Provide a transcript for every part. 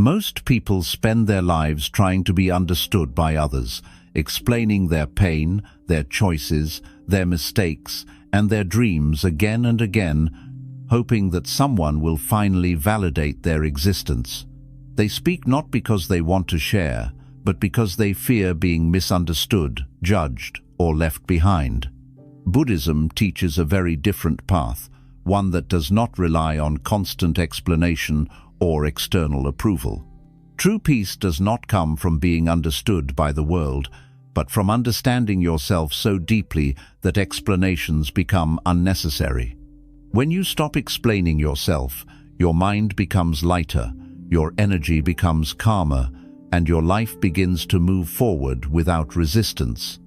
Most people spend their lives trying to be understood by others, explaining their pain, their choices, their mistakes, and their dreams again and again, hoping that someone will finally validate their existence. They speak not because they want to share, but because they fear being misunderstood, judged, or left behind. Buddhism teaches a very different path, one that does not rely on constant explanation or external approval. True peace does not come from being understood by the world, but from understanding yourself so deeply that explanations become unnecessary. When you stop explaining yourself, your mind becomes lighter, your energy becomes calmer, and your life begins to move forward without resistance.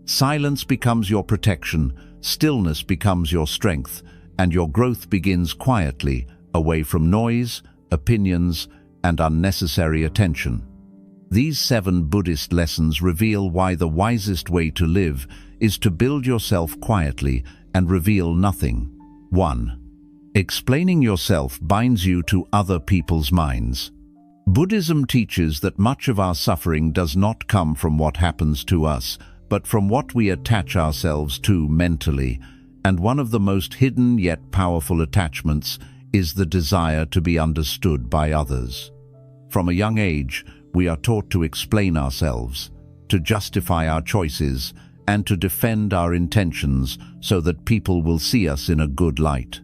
Silence becomes your protection, stillness becomes your strength, and your growth begins quietly, away from noise, opinions, and unnecessary attention. These 7 Buddhist lessons reveal why the wisest way to live is to build yourself quietly and reveal nothing. 1. Explaining yourself binds you to other people's minds. Buddhism teaches that much of our suffering does not come from what happens to us, but from what we attach ourselves to mentally, and one of the most hidden yet powerful attachments is the desire to be understood by others. From a young age, we are taught to explain ourselves, to justify our choices, and to defend our intentions so that people will see us in a good light.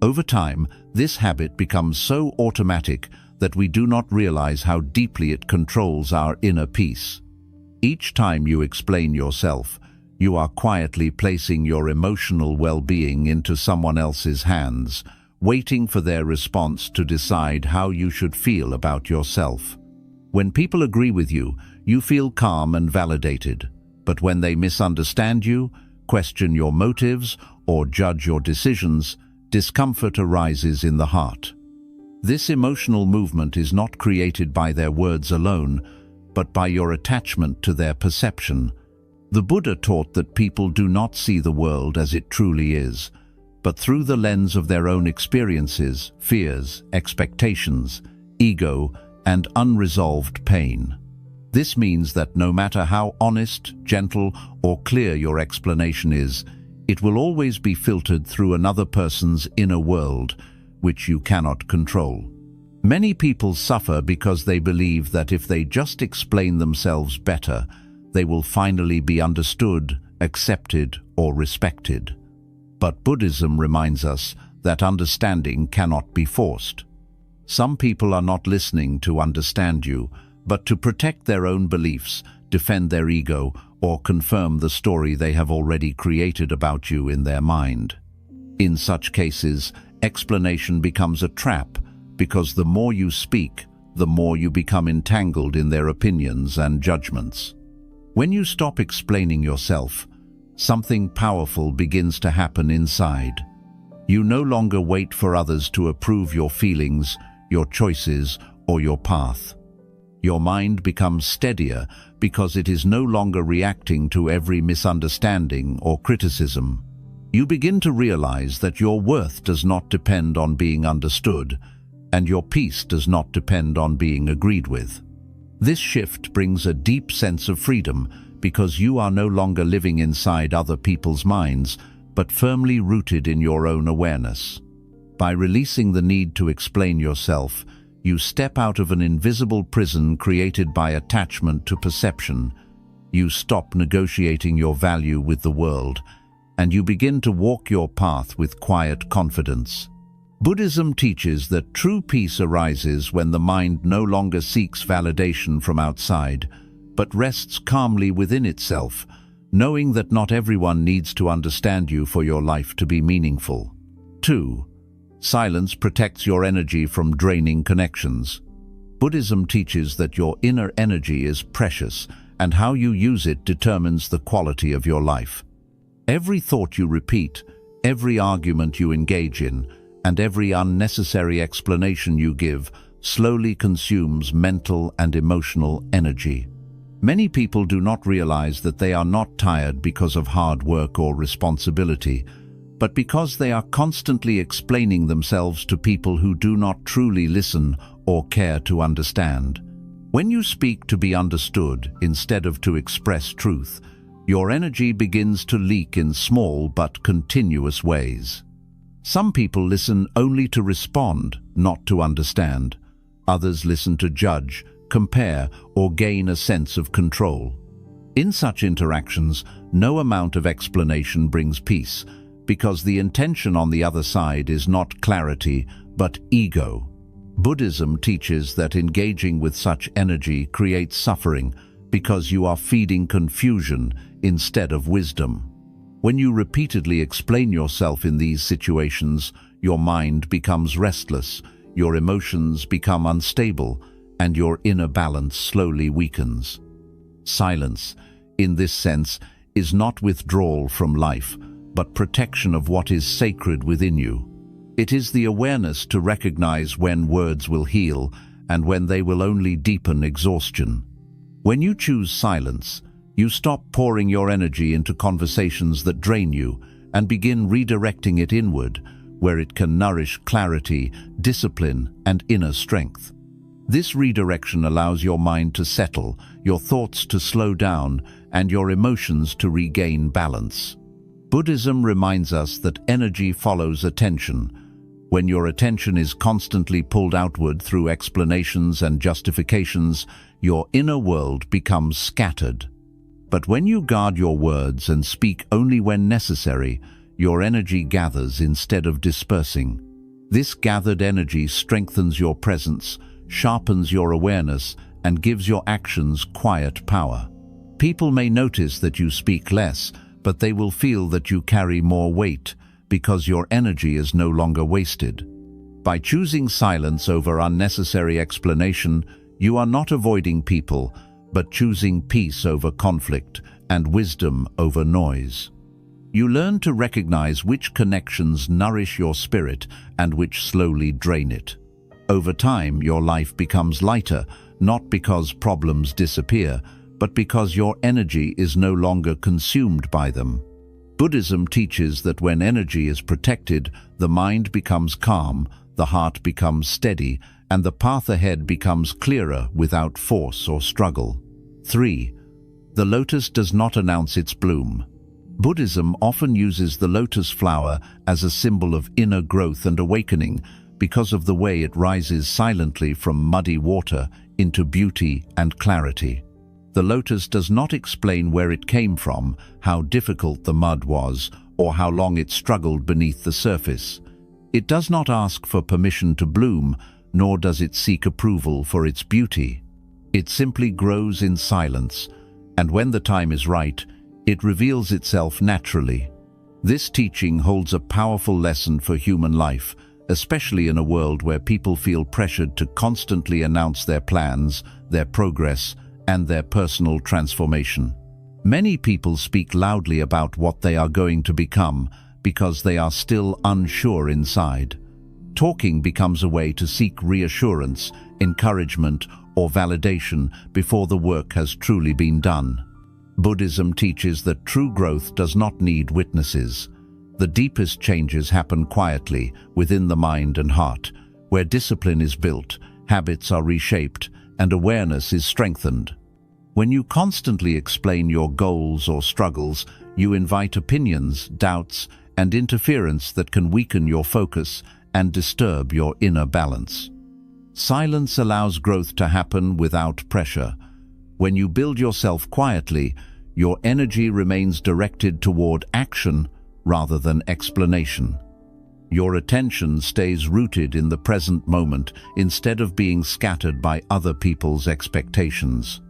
Over time, this habit becomes so automatic that we do not realize how deeply it controls our inner peace. Each time you explain yourself, you are quietly placing your emotional well-being into someone else's hands, waiting for their response to decide how you should feel about yourself. When people agree with you, you feel calm and validated. But when they misunderstand you, question your motives, or judge your decisions, discomfort arises in the heart. This emotional movement is not created by their words alone, but by your attachment to their perception. The Buddha taught that people do not see the world as it truly is, but through the lens of their own experiences, fears, expectations, ego, and unresolved pain. This means that no matter how honest, gentle, or clear your explanation is, it will always be filtered through another person's inner world, which you cannot control. Many people suffer because they believe that if they just explain themselves better, they will finally be understood, accepted, or respected. But Buddhism reminds us that understanding cannot be forced. Some people are not listening to understand you, but to protect their own beliefs, defend their ego, or confirm the story they have already created about you in their mind. In such cases, explanation becomes a trap, because the more you speak, the more you become entangled in their opinions and judgments. When you stop explaining yourself, something powerful begins to happen inside. You no longer wait for others to approve your feelings, your choices, or your path. Your mind becomes steadier because it is no longer reacting to every misunderstanding or criticism. You begin to realize that your worth does not depend on being understood, and your peace does not depend on being agreed with. This shift brings a deep sense of freedom because you are no longer living inside other people's minds, but firmly rooted in your own awareness. By releasing the need to explain yourself, you step out of an invisible prison created by attachment to perception. You stop negotiating your value with the world, and you begin to walk your path with quiet confidence. Buddhism teaches that true peace arises when the mind no longer seeks validation from outside, but rests calmly within itself, knowing that not everyone needs to understand you for your life to be meaningful. 2. Silence protects your energy from draining connections. Buddhism teaches that your inner energy is precious, and how you use it determines the quality of your life. Every thought you repeat, every argument you engage in, and every unnecessary explanation you give slowly consumes mental and emotional energy. Many people do not realize that they are not tired because of hard work or responsibility, but because they are constantly explaining themselves to people who do not truly listen or care to understand. When you speak to be understood instead of to express truth, your energy begins to leak in small but continuous ways. Some people listen only to respond, not to understand. Others listen to judge, compare, or gain a sense of control. In such interactions, no amount of explanation brings peace, because the intention on the other side is not clarity, but ego. Buddhism teaches that engaging with such energy creates suffering because you are feeding confusion instead of wisdom. When you repeatedly explain yourself in these situations, your mind becomes restless, your emotions become unstable, and your inner balance slowly weakens. Silence, in this sense, is not withdrawal from life, but protection of what is sacred within you. It is the awareness to recognize when words will heal and when they will only deepen exhaustion. When you choose silence, you stop pouring your energy into conversations that drain you and begin redirecting it inward, where it can nourish clarity, discipline, and inner strength. This redirection allows your mind to settle, your thoughts to slow down, and your emotions to regain balance. Buddhism reminds us that energy follows attention. When your attention is constantly pulled outward through explanations and justifications, your inner world becomes scattered. But when you guard your words and speak only when necessary, your energy gathers instead of dispersing. This gathered energy strengthens your presence, sharpens your awareness, and gives your actions quiet power. People may notice that you speak less, but they will feel that you carry more weight because your energy is no longer wasted. By choosing silence over unnecessary explanation, you are not avoiding people, but choosing peace over conflict and wisdom over noise. You learn to recognize which connections nourish your spirit and which slowly drain it. Over time, your life becomes lighter, not because problems disappear, but because your energy is no longer consumed by them. Buddhism teaches that when energy is protected, the mind becomes calm, the heart becomes steady, and the path ahead becomes clearer without force or struggle. 3. The lotus does not announce its bloom. Buddhism often uses the lotus flower as a symbol of inner growth and awakening because of the way it rises silently from muddy water into beauty and clarity. The lotus does not explain where it came from, how difficult the mud was, or how long it struggled beneath the surface. It does not ask for permission to bloom, nor does it seek approval for its beauty. It simply grows in silence, and when the time is right, it reveals itself naturally. This teaching holds a powerful lesson for human life, especially in a world where people feel pressured to constantly announce their plans, their progress, and their personal transformation. Many people speak loudly about what they are going to become because they are still unsure inside. Talking becomes a way to seek reassurance, encouragement, or validation before the work has truly been done. Buddhism teaches that true growth does not need witnesses. The deepest changes happen quietly within the mind and heart, where discipline is built, habits are reshaped, and awareness is strengthened. When you constantly explain your goals or struggles, you invite opinions, doubts, and interference that can weaken your focus and disturb your inner balance. Silence allows growth to happen without pressure. When you build yourself quietly, your energy remains directed toward action rather than explanation. Your attention stays rooted in the present moment instead of being scattered by other people's expectations.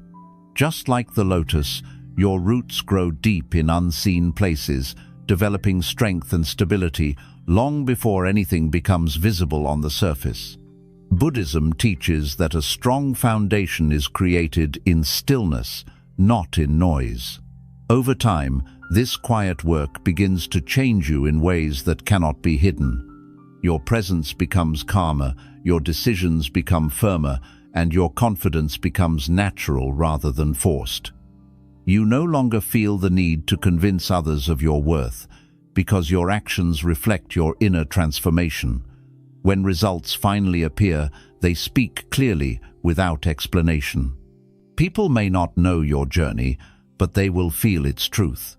Just like the lotus, your roots grow deep in unseen places, developing strength and stability long before anything becomes visible on the surface. Buddhism teaches that a strong foundation is created in stillness, not in noise. Over time, this quiet work begins to change you in ways that cannot be hidden. Your presence becomes calmer, your decisions become firmer, and your confidence becomes natural rather than forced. You no longer feel the need to convince others of your worth, because your actions reflect your inner transformation. When results finally appear, they speak clearly without explanation. People may not know your journey, but they will feel its truth.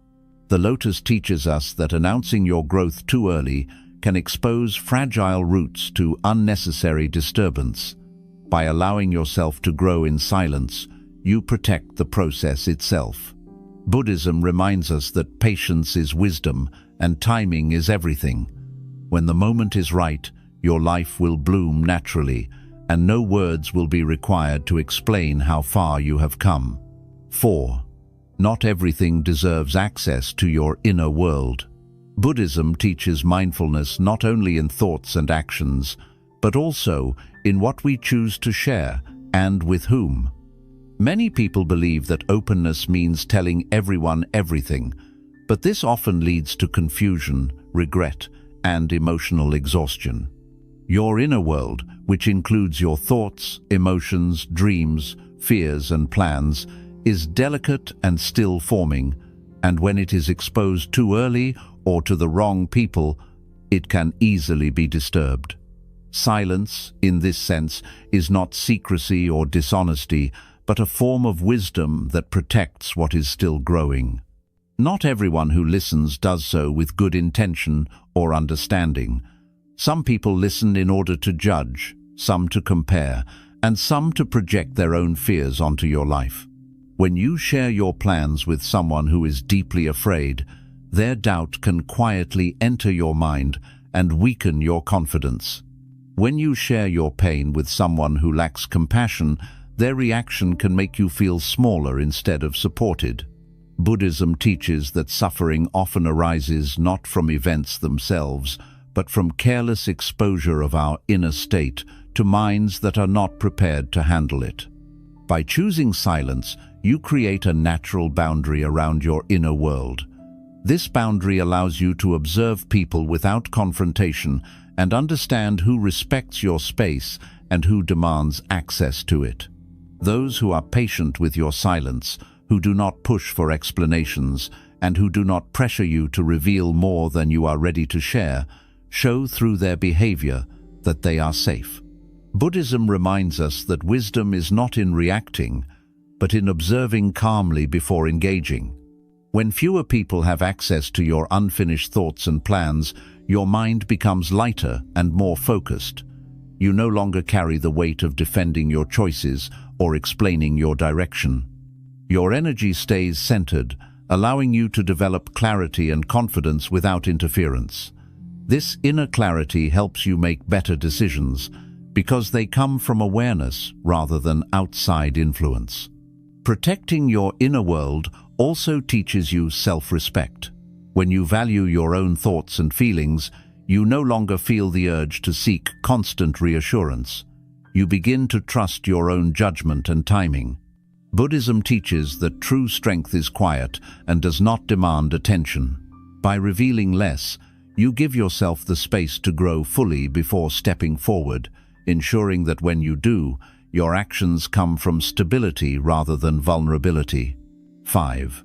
The lotus teaches us that announcing your growth too early can expose fragile roots to unnecessary disturbance. By allowing yourself to grow in silence, you protect the process itself. Buddhism reminds us that patience is wisdom and timing is everything. When the moment is right, your life will bloom naturally, and no words will be required to explain how far you have come. 4. Not everything deserves access to your inner world. Buddhism teaches mindfulness not only in thoughts and actions, but also in what we choose to share and with whom. Many people believe that openness means telling everyone everything, but this often leads to confusion, regret, and emotional exhaustion. Your inner world, which includes your thoughts, emotions, dreams, fears, and plans, is delicate and still forming, and when it is exposed too early or to the wrong people, it can easily be disturbed. Silence, in this sense, is not secrecy or dishonesty, but a form of wisdom that protects what is still growing. Not everyone who listens does so with good intention or understanding. Some people listen in order to judge, some to compare, and some to project their own fears onto your life. When you share your plans with someone who is deeply afraid, their doubt can quietly enter your mind and weaken your confidence. When you share your pain with someone who lacks compassion, their reaction can make you feel smaller instead of supported. Buddhism teaches that suffering often arises not from events themselves, but from careless exposure of our inner state to minds that are not prepared to handle it. By choosing silence, you create a natural boundary around your inner world. This boundary allows you to observe people without confrontation and understand who respects your space and who demands access to it. Those who are patient with your silence, who do not push for explanations, and who do not pressure you to reveal more than you are ready to share, show through their behavior that they are safe. Buddhism reminds us that wisdom is not in reacting, but in observing calmly before engaging. When fewer people have access to your unfinished thoughts and plans, your mind becomes lighter and more focused. You no longer carry the weight of defending your choices or explaining your direction. Your energy stays centered, allowing you to develop clarity and confidence without interference. This inner clarity helps you make better decisions because they come from awareness rather than outside influence. Protecting your inner world also teaches you self-respect. When you value your own thoughts and feelings, you no longer feel the urge to seek constant reassurance. You begin to trust your own judgment and timing. Buddhism teaches that true strength is quiet and does not demand attention. By revealing less, you give yourself the space to grow fully before stepping forward, ensuring that when you do, your actions come from stability rather than vulnerability. 5.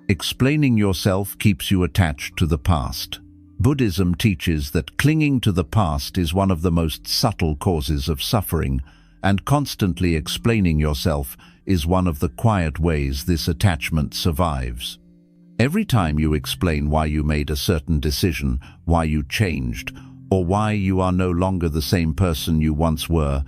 Explaining yourself keeps you attached to the past. Buddhism teaches that clinging to the past is one of the most subtle causes of suffering, and constantly explaining yourself is one of the quiet ways this attachment survives. Every time you explain why you made a certain decision, why you changed, or why you are no longer the same person you once were,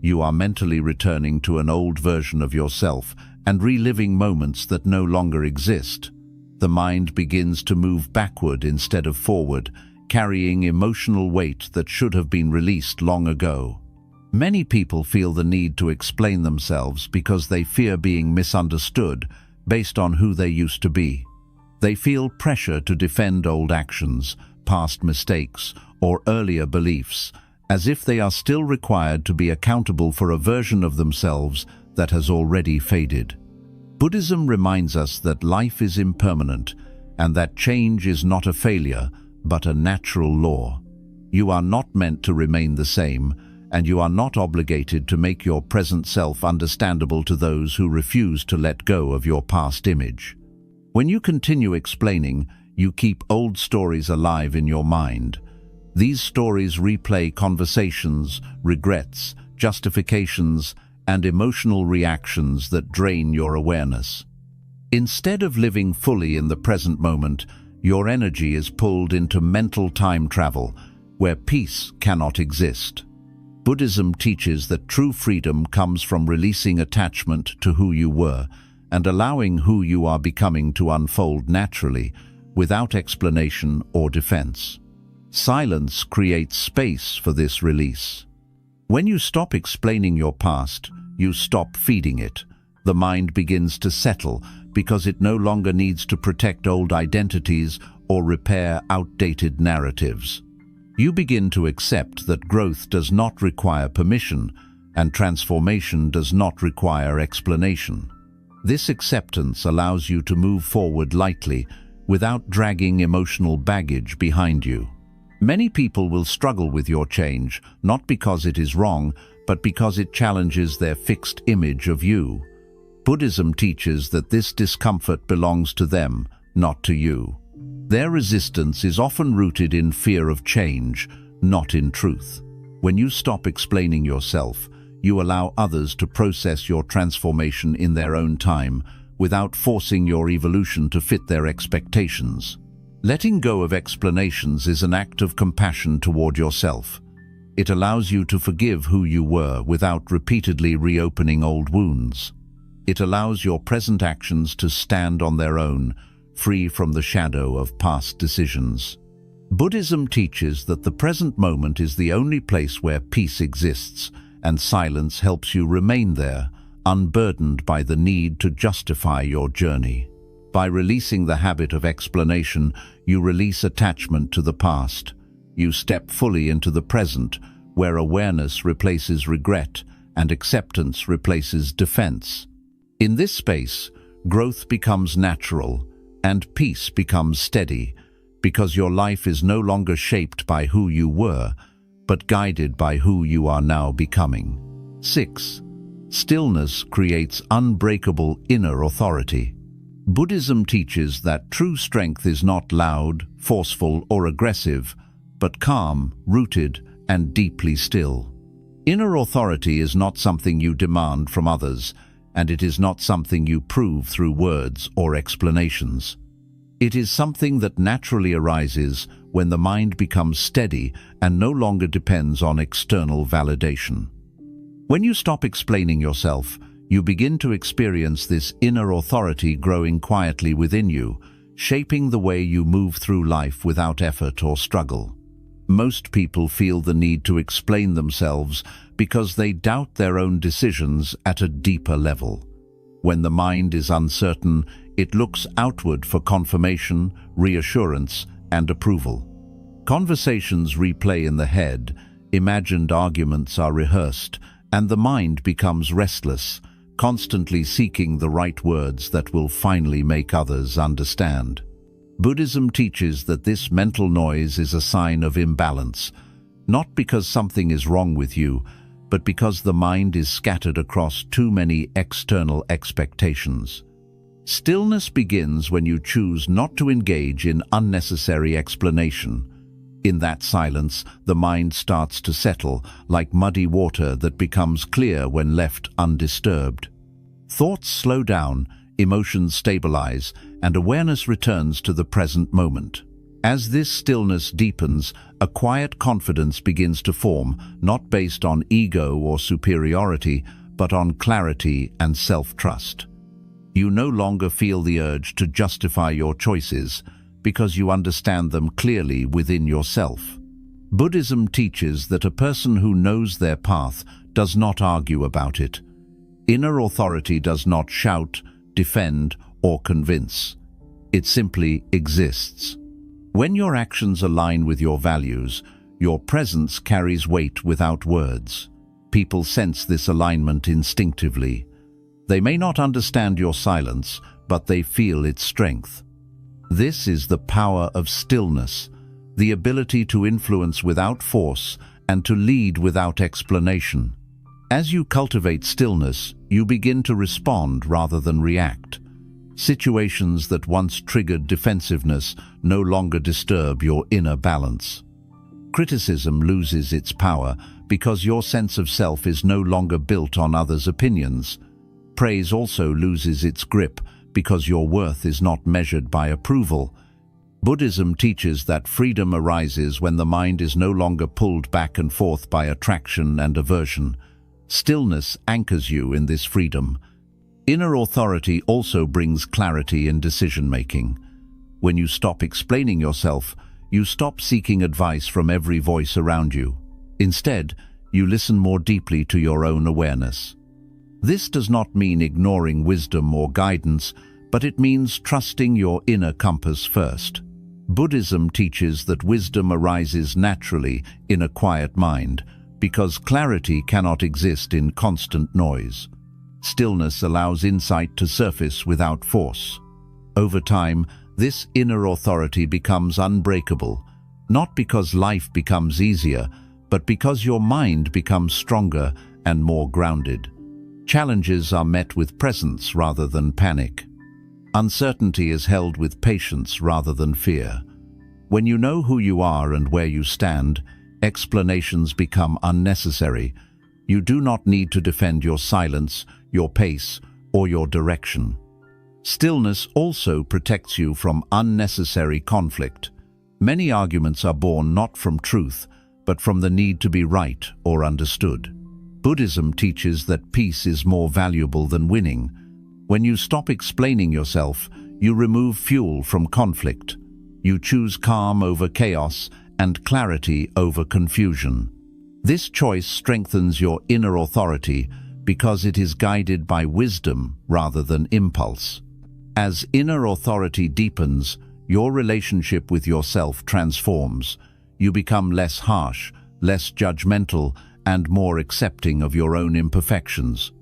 you are mentally returning to an old version of yourself and reliving moments that no longer exist. The mind begins to move backward instead of forward, carrying emotional weight that should have been released long ago. Many people feel the need to explain themselves because they fear being misunderstood based on who they used to be. They feel pressure to defend old actions, past mistakes, or earlier beliefs, as if they are still required to be accountable for a version of themselves that has already faded. Buddhism reminds us that life is impermanent and that change is not a failure, but a natural law. You are not meant to remain the same, and you are not obligated to make your present self understandable to those who refuse to let go of your past image. When you continue explaining, you keep old stories alive in your mind. These stories replay conversations, regrets, justifications, and emotional reactions that drain your awareness. Instead of living fully in the present moment, your energy is pulled into mental time travel, where peace cannot exist. Buddhism teaches that true freedom comes from releasing attachment to who you were and allowing who you are becoming to unfold naturally, without explanation or defense. Silence creates space for this release. When you stop explaining your past, you stop feeding it. The mind begins to settle because it no longer needs to protect old identities or repair outdated narratives. You begin to accept that growth does not require permission and transformation does not require explanation. This acceptance allows you to move forward lightly without dragging emotional baggage behind you. Many people will struggle with your change, not because it is wrong, but because it challenges their fixed image of you. Buddhism teaches that this discomfort belongs to them, not to you. Their resistance is often rooted in fear of change, not in truth. When you stop explaining yourself, you allow others to process your transformation in their own time, without forcing your evolution to fit their expectations. Letting go of explanations is an act of compassion toward yourself. It allows you to forgive who you were without repeatedly reopening old wounds. It allows your present actions to stand on their own, free from the shadow of past decisions. Buddhism teaches that the present moment is the only place where peace exists, and silence helps you remain there, unburdened by the need to justify your journey. By releasing the habit of explanation, you release attachment to the past. You step fully into the present, where awareness replaces regret and acceptance replaces defense. In this space, growth becomes natural and peace becomes steady, because your life is no longer shaped by who you were, but guided by who you are now becoming. 6. Stillness creates unbreakable inner authority. Buddhism teaches that true strength is not loud, forceful, or aggressive, but calm, rooted, and deeply still. Inner authority is not something you demand from others, and it is not something you prove through words or explanations. It is something that naturally arises when the mind becomes steady and no longer depends on external validation. When you stop explaining yourself, you begin to experience this inner authority growing quietly within you, shaping the way you move through life without effort or struggle. Most people feel the need to explain themselves because they doubt their own decisions at a deeper level. When the mind is uncertain, it looks outward for confirmation, reassurance, and approval. Conversations replay in the head, imagined arguments are rehearsed, and the mind becomes restless, constantly seeking the right words that will finally make others understand. Buddhism teaches that this mental noise is a sign of imbalance, not because something is wrong with you, but because the mind is scattered across too many external expectations. Stillness begins when you choose not to engage in unnecessary explanation. In that silence, the mind starts to settle, like muddy water that becomes clear when left undisturbed. Thoughts slow down, emotions stabilize, and awareness returns to the present moment. As this stillness deepens, a quiet confidence begins to form, not based on ego or superiority, but on clarity and self-trust. You no longer feel the urge to justify your choices because you understand them clearly within yourself. Buddhism teaches that a person who knows their path does not argue about it. Inner authority does not shout, defend, or convince. It simply exists. When your actions align with your values, your presence carries weight without words. People sense this alignment instinctively. They may not understand your silence, but they feel its strength. This is the power of stillness, the ability to influence without force and to lead without explanation. As you cultivate stillness, you begin to respond rather than react. Situations that once triggered defensiveness no longer disturb your inner balance. Criticism loses its power because your sense of self is no longer built on others' opinions. Praise also loses its grip because your worth is not measured by approval. Buddhism teaches that freedom arises when the mind is no longer pulled back and forth by attraction and aversion. Stillness anchors you in this freedom. Inner authority also brings clarity in decision-making. When you stop explaining yourself, you stop seeking advice from every voice around you. Instead, you listen more deeply to your own awareness. This does not mean ignoring wisdom or guidance, but it means trusting your inner compass first. Buddhism teaches that wisdom arises naturally in a quiet mind, because clarity cannot exist in constant noise. Stillness allows insight to surface without force. Over time, this inner authority becomes unbreakable, not because life becomes easier, but because your mind becomes stronger and more grounded. Challenges are met with presence rather than panic. Uncertainty is held with patience rather than fear. When you know who you are and where you stand, explanations become unnecessary. You do not need to defend your silence, your pace, or your direction. Stillness also protects you from unnecessary conflict. Many arguments are born not from truth, but from the need to be right or understood. Buddhism teaches that peace is more valuable than winning. When you stop explaining yourself, you remove fuel from conflict. You choose calm over chaos and clarity over confusion. This choice strengthens your inner authority because it is guided by wisdom rather than impulse. As inner authority deepens, your relationship with yourself transforms. You become less harsh, less judgmental, and more accepting of your own imperfections.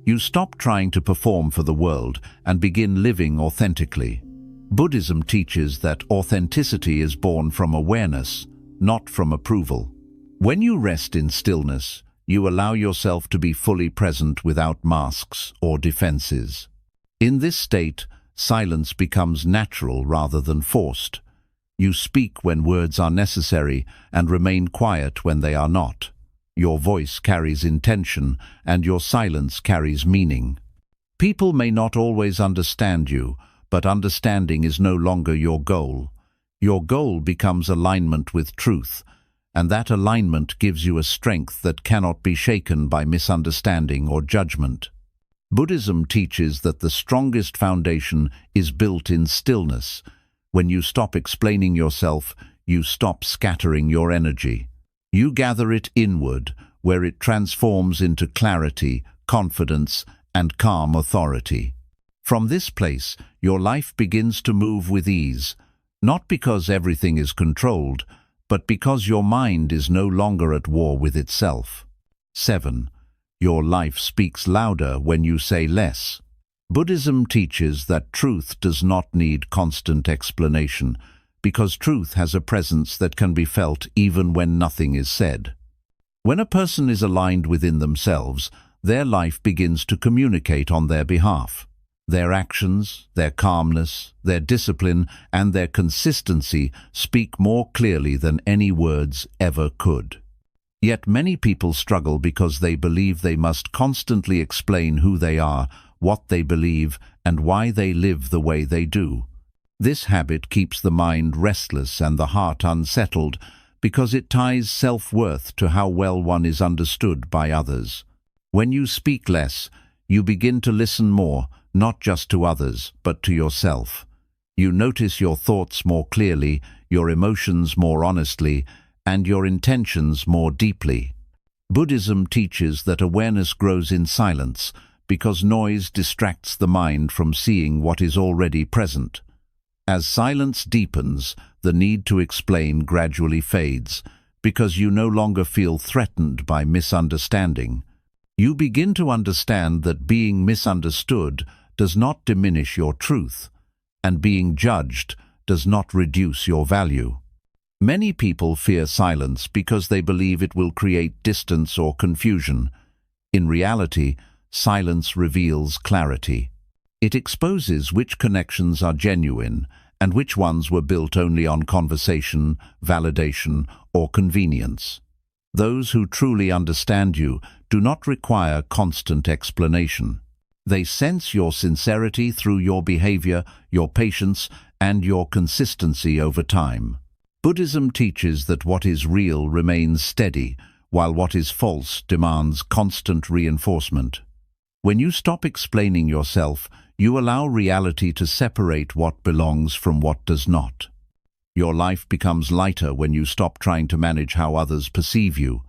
You stop trying to perform for the world and begin living authentically. Buddhism teaches that authenticity is born from awareness, not from approval. When you rest in stillness, you allow yourself to be fully present without masks or defenses. In this state, silence becomes natural rather than forced. You speak when words are necessary and remain quiet when they are not. Your voice carries intention and your silence carries meaning. People may not always understand you, but understanding is no longer your goal. Your goal becomes alignment with truth, and that alignment gives you a strength that cannot be shaken by misunderstanding or judgment. Buddhism teaches that the strongest foundation is built in stillness. When you stop explaining yourself, you stop scattering your energy. You gather it inward, where it transforms into clarity, confidence, and calm authority. From this place, your life begins to move with ease, not because everything is controlled, but because your mind is no longer at war with itself. 7. Your life speaks louder when you say less. Buddhism teaches that truth does not need constant explanation, because truth has a presence that can be felt even when nothing is said. When a person is aligned within themselves, their life begins to communicate on their behalf. Their actions, their calmness, their discipline, and their consistency speak more clearly than any words ever could. Yet many people struggle because they believe they must constantly explain who they are, what they believe, and why they live the way they do. This habit keeps the mind restless and the heart unsettled because it ties self-worth to how well one is understood by others. When you speak less, you begin to listen more, not just to others, but to yourself. You notice your thoughts more clearly, your emotions more honestly, and your intentions more deeply. Buddhism teaches that awareness grows in silence because noise distracts the mind from seeing what is already present. As silence deepens, the need to explain gradually fades because you no longer feel threatened by misunderstanding. You begin to understand that being misunderstood does not diminish your truth, and being judged does not reduce your value. Many people fear silence because they believe it will create distance or confusion. In reality, silence reveals clarity. It exposes which connections are genuine and which ones were built only on conversation, validation, or convenience. Those who truly understand you do not require constant explanation. They sense your sincerity through your behavior, your patience, and your consistency over time. Buddhism teaches that what is real remains steady, while what is false demands constant reinforcement. When you stop explaining yourself, you allow reality to separate what belongs from what does not. Your life becomes lighter when you stop trying to manage how others perceive you.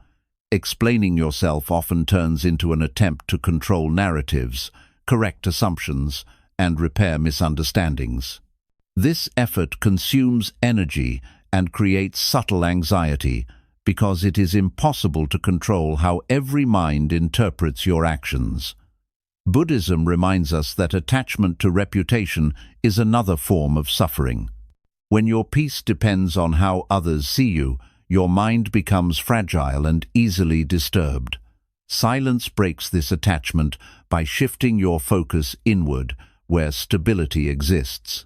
Explaining yourself often turns into an attempt to control narratives, correct assumptions, and repair misunderstandings. This effort consumes energy and creates subtle anxiety because it is impossible to control how every mind interprets your actions. Buddhism reminds us that attachment to reputation is another form of suffering. When your peace depends on how others see you, your mind becomes fragile and easily disturbed. Silence breaks this attachment by shifting your focus inward, where stability exists.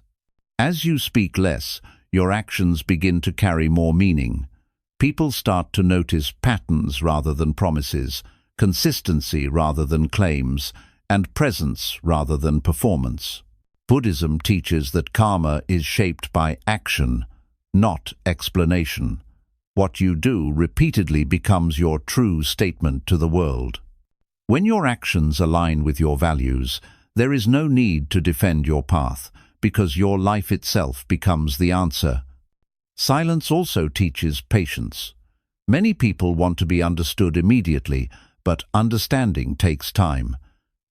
As you speak less, your actions begin to carry more meaning. People start to notice patterns rather than promises, consistency rather than claims, and presence rather than performance. Buddhism teaches that karma is shaped by action, not explanation. What you do repeatedly becomes your true statement to the world. When your actions align with your values, there is no need to defend your path, because your life itself becomes the answer. Silence also teaches patience. Many people want to be understood immediately, but understanding takes time.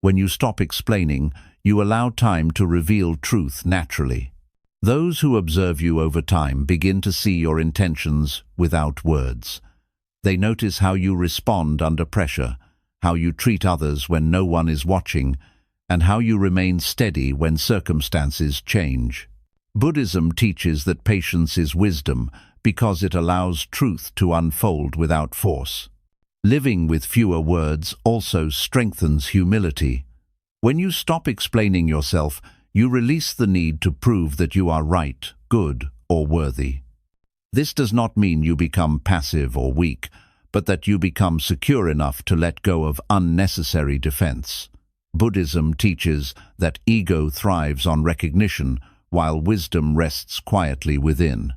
When you stop explaining, you allow time to reveal truth naturally. Those who observe you over time begin to see your intentions without words. They notice how you respond under pressure, how you treat others when no one is watching, and how you remain steady when circumstances change. Buddhism teaches that patience is wisdom because it allows truth to unfold without force. Living with fewer words also strengthens humility. When you stop explaining yourself, you release the need to prove that you are right, good, or worthy. This does not mean you become passive or weak, but that you become secure enough to let go of unnecessary defense. Buddhism teaches that ego thrives on recognition, while wisdom rests quietly within.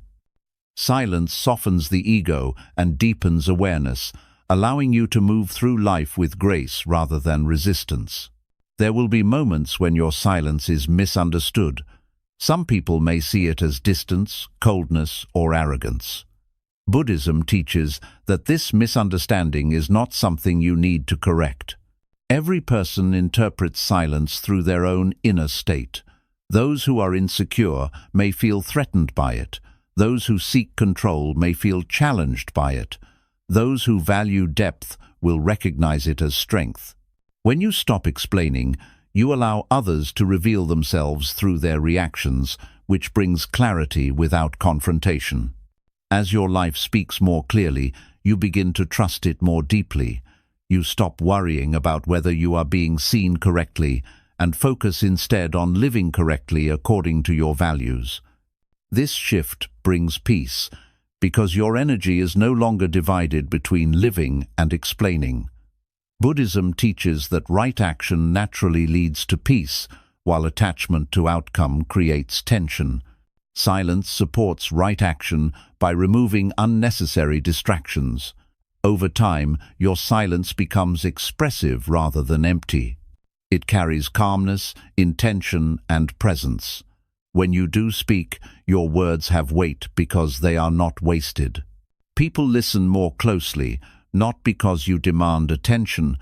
Silence softens the ego and deepens awareness, allowing you to move through life with grace rather than resistance. There will be moments when your silence is misunderstood. Some people may see it as distance, coldness, or arrogance. Buddhism teaches that this misunderstanding is not something you need to correct. Every person interprets silence through their own inner state. Those who are insecure may feel threatened by it. Those who seek control may feel challenged by it. Those who value depth will recognize it as strength. When you stop explaining, you allow others to reveal themselves through their reactions, which brings clarity without confrontation. As your life speaks more clearly, you begin to trust it more deeply. You stop worrying about whether you are being seen correctly and focus instead on living correctly according to your values. This shift brings peace, because your energy is no longer divided between living and explaining. Buddhism teaches that right action naturally leads to peace, while attachment to outcome creates tension. Silence supports right action by removing unnecessary distractions. Over time, your silence becomes expressive rather than empty. It carries calmness, intention, and presence. When you do speak, your words have weight because they are not wasted. People listen more closely, not because you demand attention,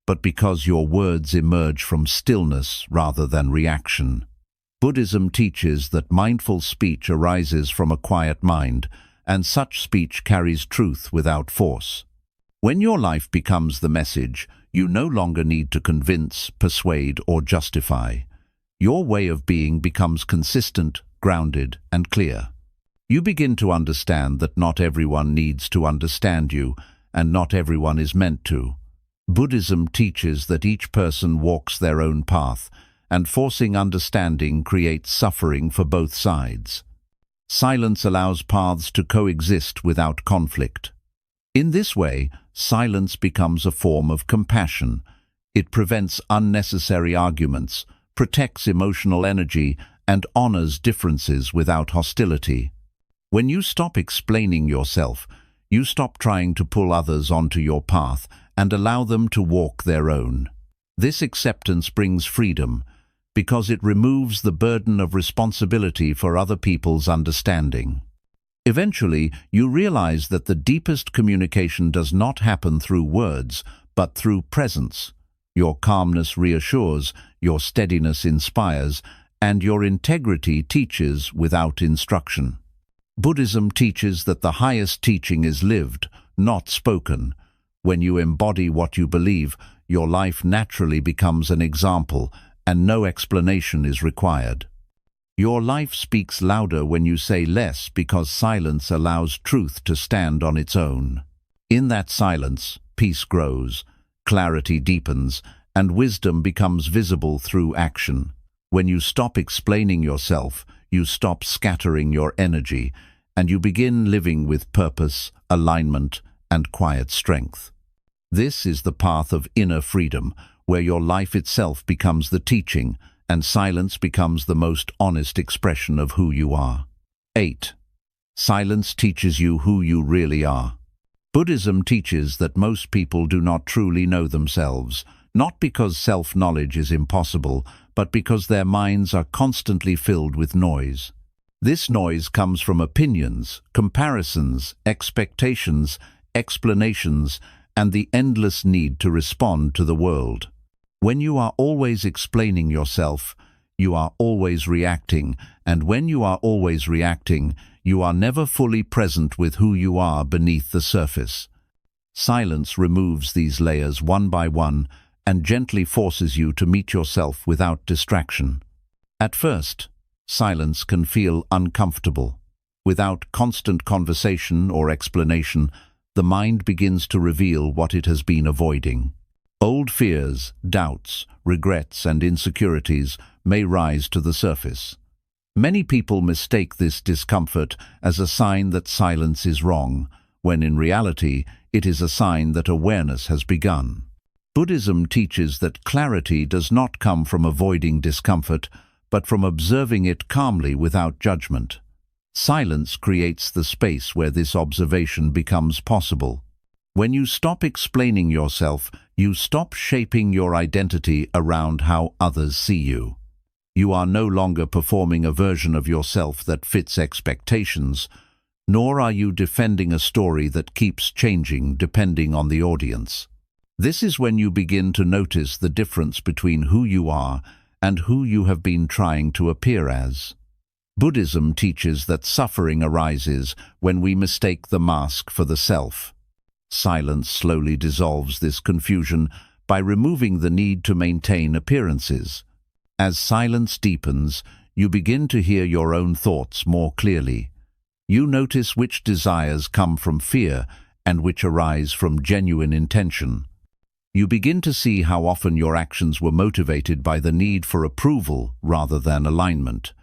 but because your words emerge from stillness rather than reaction. Buddhism teaches that mindful speech arises from a quiet mind, and such speech carries truth without force. When your life becomes the message, you no longer need to convince, persuade, or justify. Your way of being becomes consistent, grounded, and clear. You begin to understand that not everyone needs to understand you, and not everyone is meant to. Buddhism teaches that each person walks their own path, and forcing understanding creates suffering for both sides. Silence allows paths to coexist without conflict. In this way, silence becomes a form of compassion. It prevents unnecessary arguments, protects emotional energy, and honors differences without hostility. When you stop explaining yourself, you stop trying to pull others onto your path and allow them to walk their own. This acceptance brings freedom, because it removes the burden of responsibility for other people's understanding. Eventually, you realize that the deepest communication does not happen through words, but through presence. Your calmness reassures, your steadiness inspires, and your integrity teaches without instruction. Buddhism teaches that the highest teaching is lived, not spoken. When you embody what you believe, your life naturally becomes an example, and no explanation is required. Your life speaks louder when you say less, because silence allows truth to stand on its own. In that silence, peace grows, clarity deepens, and wisdom becomes visible through action. When you stop explaining yourself, you stop scattering your energy, and you begin living with purpose, alignment, and quiet strength. This is the path of inner freedom, where your life itself becomes the teaching, and silence becomes the most honest expression of who you are. 8. Silence teaches you who you really are. Buddhism teaches that most people do not truly know themselves, not because self-knowledge is impossible, but because their minds are constantly filled with noise. This noise comes from opinions, comparisons, expectations, explanations, and the endless need to respond to the world. When you are always explaining yourself, you are always reacting, and when you are always reacting, you are never fully present with who you are beneath the surface. Silence removes these layers one by one and gently forces you to meet yourself without distraction. At first, silence can feel uncomfortable. Without constant conversation or explanation, the mind begins to reveal what it has been avoiding. Old fears, doubts, regrets, and insecurities may rise to the surface. Many people mistake this discomfort as a sign that silence is wrong, when in reality it is a sign that awareness has begun. Buddhism teaches that clarity does not come from avoiding discomfort, but from observing it calmly without judgment. Silence creates the space where this observation becomes possible. When you stop explaining yourself, you stop shaping your identity around how others see you. You are no longer performing a version of yourself that fits expectations, nor are you defending a story that keeps changing depending on the audience. This is when you begin to notice the difference between who you are and who you have been trying to appear as. Buddhism teaches that suffering arises when we mistake the mask for the self. Silence slowly dissolves this confusion by removing the need to maintain appearances. As silence deepens, you begin to hear your own thoughts more clearly. You notice which desires come from fear and which arise from genuine intention. You begin to see how often your actions were motivated by the need for approval rather than alignment.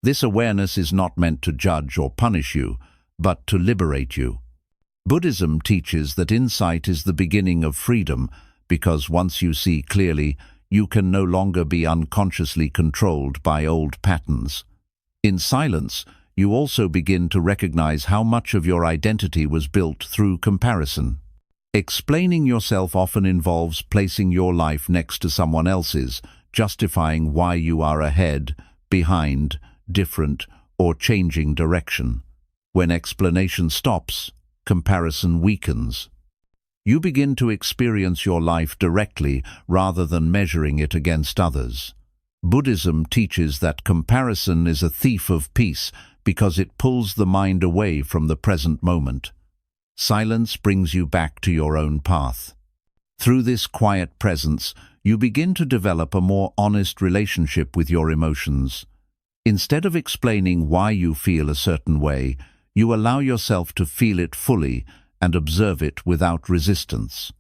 This awareness is not meant to judge or punish you, but to liberate you. Buddhism teaches that insight is the beginning of freedom, because once you see clearly, you can no longer be unconsciously controlled by old patterns. In silence, you also begin to recognize how much of your identity was built through comparison. Explaining yourself often involves placing your life next to someone else's, justifying why you are ahead, behind, different, or changing direction. When explanation stops, comparison weakens. You begin to experience your life directly rather than measuring it against others. Buddhism teaches that comparison is a thief of peace because it pulls the mind away from the present moment. Silence brings you back to your own path. Through this quiet presence, you begin to develop a more honest relationship with your emotions. Instead of explaining why you feel a certain way, you allow yourself to feel it fully and observe it without resistance.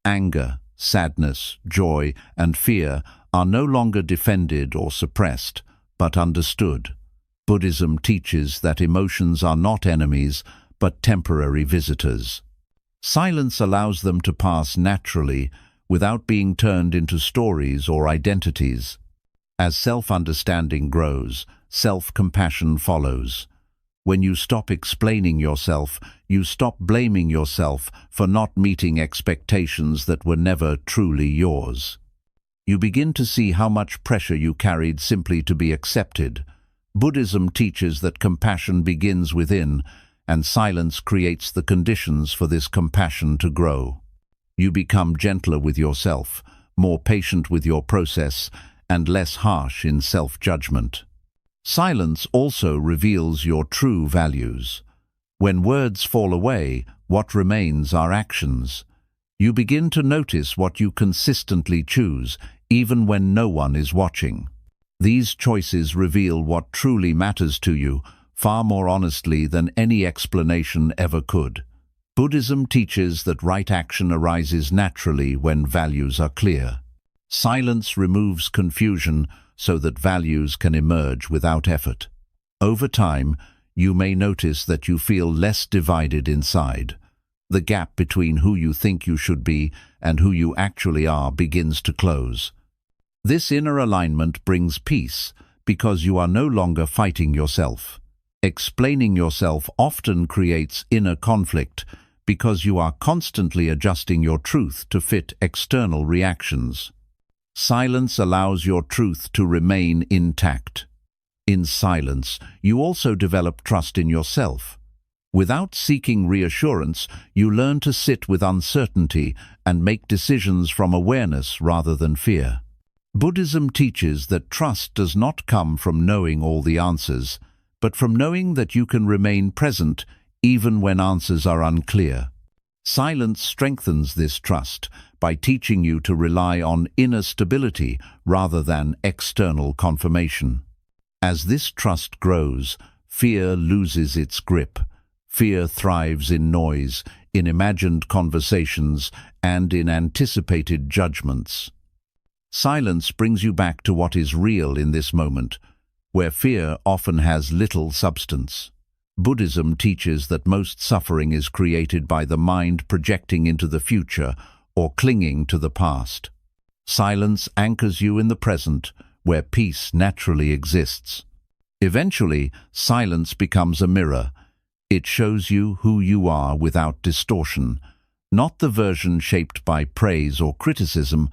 Anger, sadness, joy, and fear are no longer defended or suppressed, but understood. Buddhism teaches that emotions are not enemies, but temporary visitors. Silence allows them to pass naturally, without being turned into stories or identities. As self-understanding grows, self-compassion follows. When you stop explaining yourself, you stop blaming yourself for not meeting expectations that were never truly yours. You begin to see how much pressure you carried simply to be accepted. Buddhism teaches that compassion begins within, and silence creates the conditions for this compassion to grow. You become gentler with yourself, more patient with your process, and less harsh in self-judgment. Silence also reveals your true values. When words fall away, what remains are actions. You begin to notice what you consistently choose, even when no one is watching. These choices reveal what truly matters to you, far more honestly than any explanation ever could. Buddhism teaches that right action arises naturally when values are clear. Silence removes confusion so that values can emerge without effort. Over time, you may notice that you feel less divided inside. The gap between who you think you should be and who you actually are begins to close. This inner alignment brings peace because you are no longer fighting yourself. Explaining yourself often creates inner conflict because you are constantly adjusting your truth to fit external reactions. Silence allows your truth to remain intact. In silence, you also develop trust in yourself. Without seeking reassurance, you learn to sit with uncertainty and make decisions from awareness rather than fear. Buddhism teaches that trust does not come from knowing all the answers, but from knowing that you can remain present even when answers are unclear. Silence strengthens this trust by teaching you to rely on inner stability rather than external confirmation. As this trust grows, fear loses its grip. Fear thrives in noise, in imagined conversations, and in anticipated judgments. Silence brings you back to what is real in this moment, where fear often has little substance. Buddhism teaches that most suffering is created by the mind projecting into the future or clinging to the past. Silence anchors you in the present, where peace naturally exists. Eventually, silence becomes a mirror. It shows you who you are without distortion, not the version shaped by praise or criticism,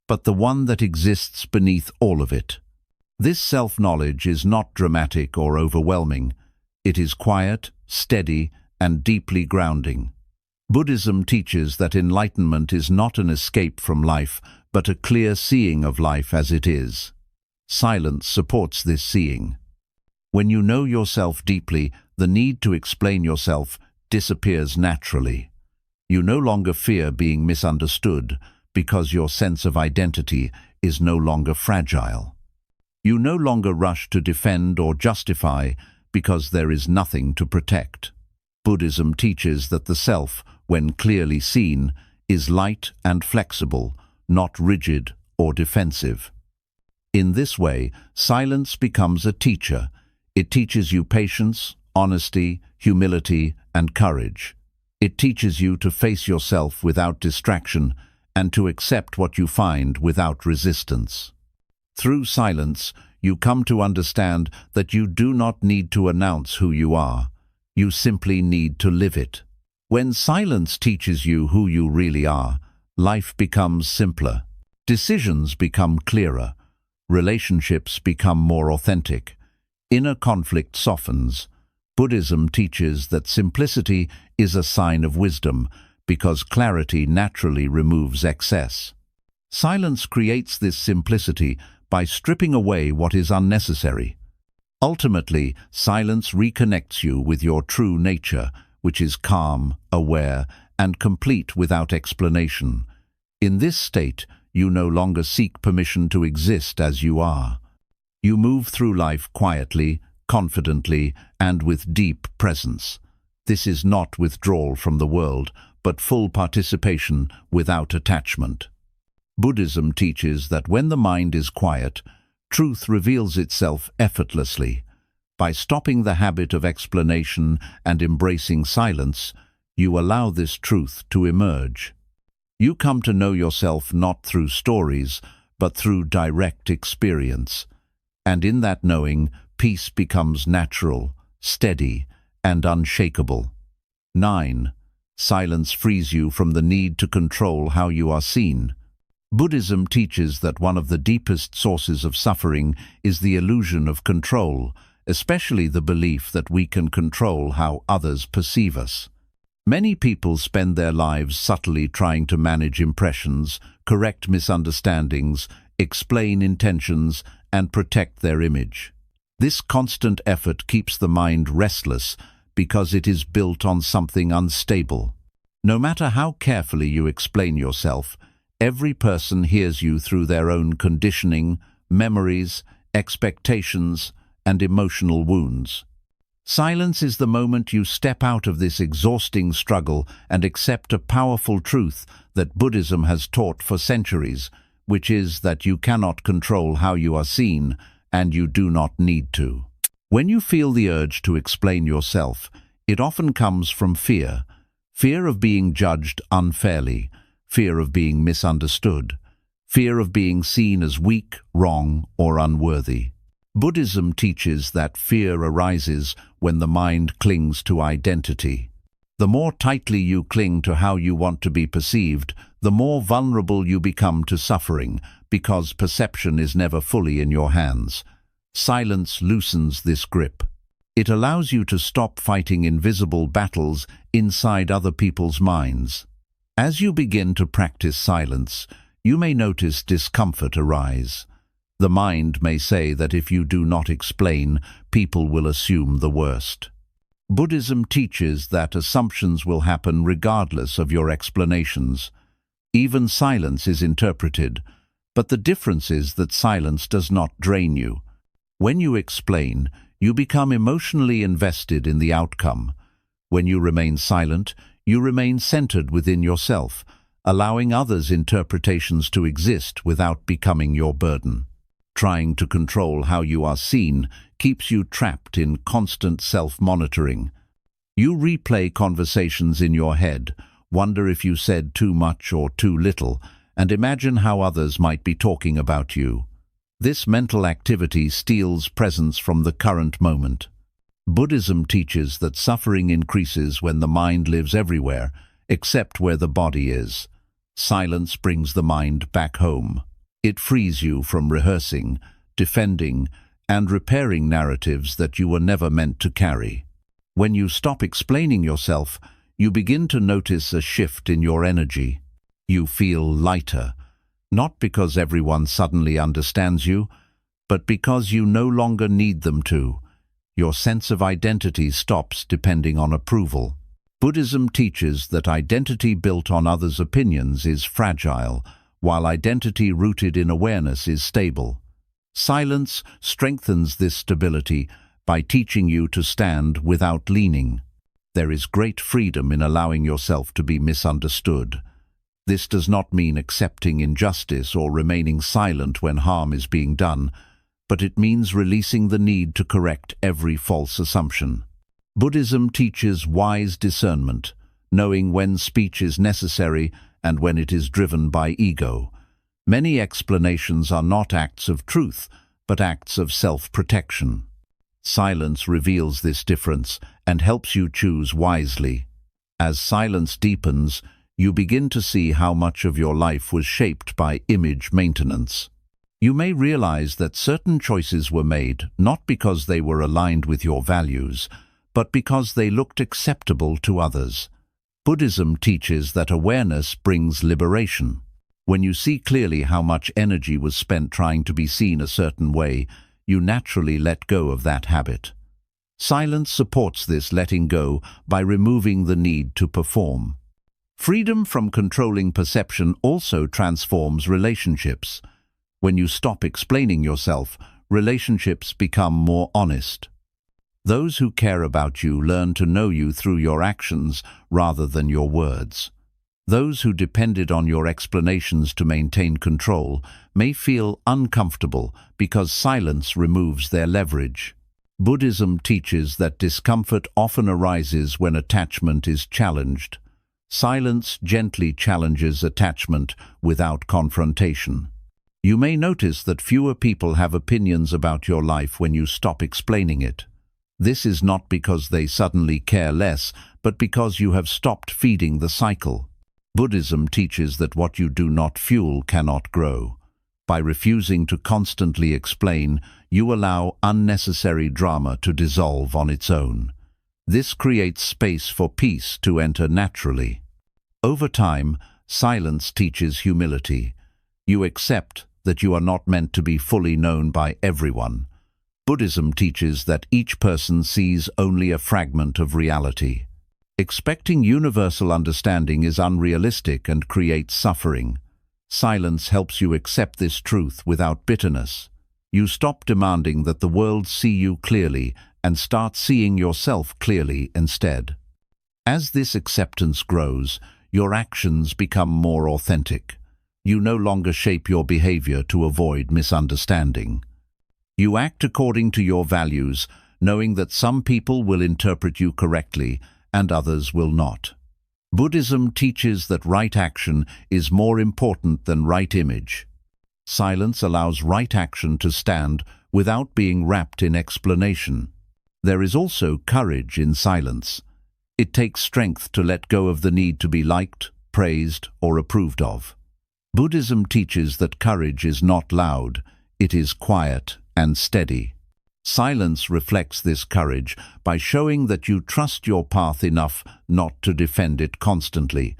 but the one that exists beneath all of it. This self-knowledge is not dramatic or overwhelming. It is quiet, steady, and deeply grounding. Buddhism teaches that enlightenment is not an escape from life, but a clear seeing of life as it is. Silence supports this seeing. When you know yourself deeply, the need to explain yourself disappears naturally. You no longer fear being misunderstood because your sense of identity is no longer fragile. You no longer rush to defend or justify because there is nothing to protect. Buddhism teaches that the self, when clearly seen, is light and flexible, not rigid or defensive. In this way, silence becomes a teacher. It teaches you patience, honesty, humility, and courage. It teaches you to face yourself without distraction and to accept what you find without resistance. Through silence, you come to understand that you do not need to announce who you are. You simply need to live it. When silence teaches you who you really are, life becomes simpler. Decisions become clearer. Relationships become more authentic. Inner conflict softens. Buddhism teaches that simplicity is a sign of wisdom because clarity naturally removes excess. Silence creates this simplicity by stripping away what is unnecessary. Ultimately, silence reconnects you with your true nature, which is calm, aware, and complete without explanation. In this state, you no longer seek permission to exist as you are. You move through life quietly, confidently, and with deep presence. This is not withdrawal from the world, but full participation without attachment. Buddhism teaches that when the mind is quiet, truth reveals itself effortlessly. By stopping the habit of explanation and embracing silence, you allow this truth to emerge. You come to know yourself not through stories, but through direct experience. And in that knowing, peace becomes natural, steady, and unshakable. 9. Silence frees you from the need to control how you are seen. Buddhism teaches that one of the deepest sources of suffering is the illusion of control, especially the belief that we can control how others perceive us. Many people spend their lives subtly trying to manage impressions, correct misunderstandings, explain intentions, and protect their image. This constant effort keeps the mind restless because it is built on something unstable. No matter how carefully you explain yourself, every person hears you through their own conditioning, memories, expectations, and emotional wounds. Silence is the moment you step out of this exhausting struggle and accept a powerful truth that Buddhism has taught for centuries, which is that you cannot control how you are seen, and you do not need to. When you feel the urge to explain yourself, it often comes from fear. Fear of being judged unfairly, fear of being misunderstood, fear of being seen as weak, wrong, or unworthy. Buddhism teaches that fear arises when the mind clings to identity. The more tightly you cling to how you want to be perceived, the more vulnerable you become to suffering, because perception is never fully in your hands. Silence loosens this grip. It allows you to stop fighting invisible battles inside other people's minds. As you begin to practice silence, you may notice discomfort arise. The mind may say that if you do not explain, people will assume the worst. Buddhism teaches that assumptions will happen regardless of your explanations. Even silence is interpreted, but the difference is that silence does not drain you. When you explain, you become emotionally invested in the outcome. When you remain silent, you remain centered within yourself, allowing others' interpretations to exist without becoming your burden. Trying to control how you are seen keeps you trapped in constant self-monitoring. You replay conversations in your head, wonder if you said too much or too little, and imagine how others might be talking about you. This mental activity steals presence from the current moment. Buddhism teaches that suffering increases when the mind lives everywhere, except where the body is. Silence brings the mind back home. It frees you from rehearsing, defending, and repairing narratives that you were never meant to carry. When you stop explaining yourself, you begin to notice a shift in your energy. You feel lighter, not because everyone suddenly understands you, but because you no longer need them to. Your sense of identity stops depending on approval. Buddhism teaches that identity built on others' opinions is fragile, while identity rooted in awareness is stable. Silence strengthens this stability by teaching you to stand without leaning. There is great freedom in allowing yourself to be misunderstood. This does not mean accepting injustice or remaining silent when harm is being done, but it means releasing the need to correct every false assumption. Buddhism teaches wise discernment, knowing when speech is necessary and when it is driven by ego. Many explanations are not acts of truth, but acts of self-protection. Silence reveals this difference and helps you choose wisely. As silence deepens, you begin to see how much of your life was shaped by image maintenance. You may realize that certain choices were made not because they were aligned with your values, but because they looked acceptable to others. Buddhism teaches that awareness brings liberation. When you see clearly how much energy was spent trying to be seen a certain way, you naturally let go of that habit. Silence supports this letting go by removing the need to perform. Freedom from controlling perception also transforms relationships. When you stop explaining yourself, relationships become more honest. Those who care about you learn to know you through your actions rather than your words. Those who depended on your explanations to maintain control may feel uncomfortable because silence removes their leverage. Buddhism teaches that discomfort often arises when attachment is challenged. Silence gently challenges attachment without confrontation. You may notice that fewer people have opinions about your life when you stop explaining it. This is not because they suddenly care less, but because you have stopped feeding the cycle. Buddhism teaches that what you do not fuel cannot grow. By refusing to constantly explain, you allow unnecessary drama to dissolve on its own. This creates space for peace to enter naturally. Over time, silence teaches humility. You accept that you are not meant to be fully known by everyone. Buddhism teaches that each person sees only a fragment of reality. Expecting universal understanding is unrealistic and creates suffering. Silence helps you accept this truth without bitterness. You stop demanding that the world see you clearly and start seeing yourself clearly instead. As this acceptance grows, your actions become more authentic. You no longer shape your behavior to avoid misunderstanding. You act according to your values, knowing that some people will interpret you correctly and others will not. Buddhism teaches that right action is more important than right image. Silence allows right action to stand without being wrapped in explanation. There is also courage in silence. It takes strength to let go of the need to be liked, praised, or approved of. Buddhism teaches that courage is not loud, it is quiet and steady. Silence reflects this courage by showing that you trust your path enough not to defend it constantly.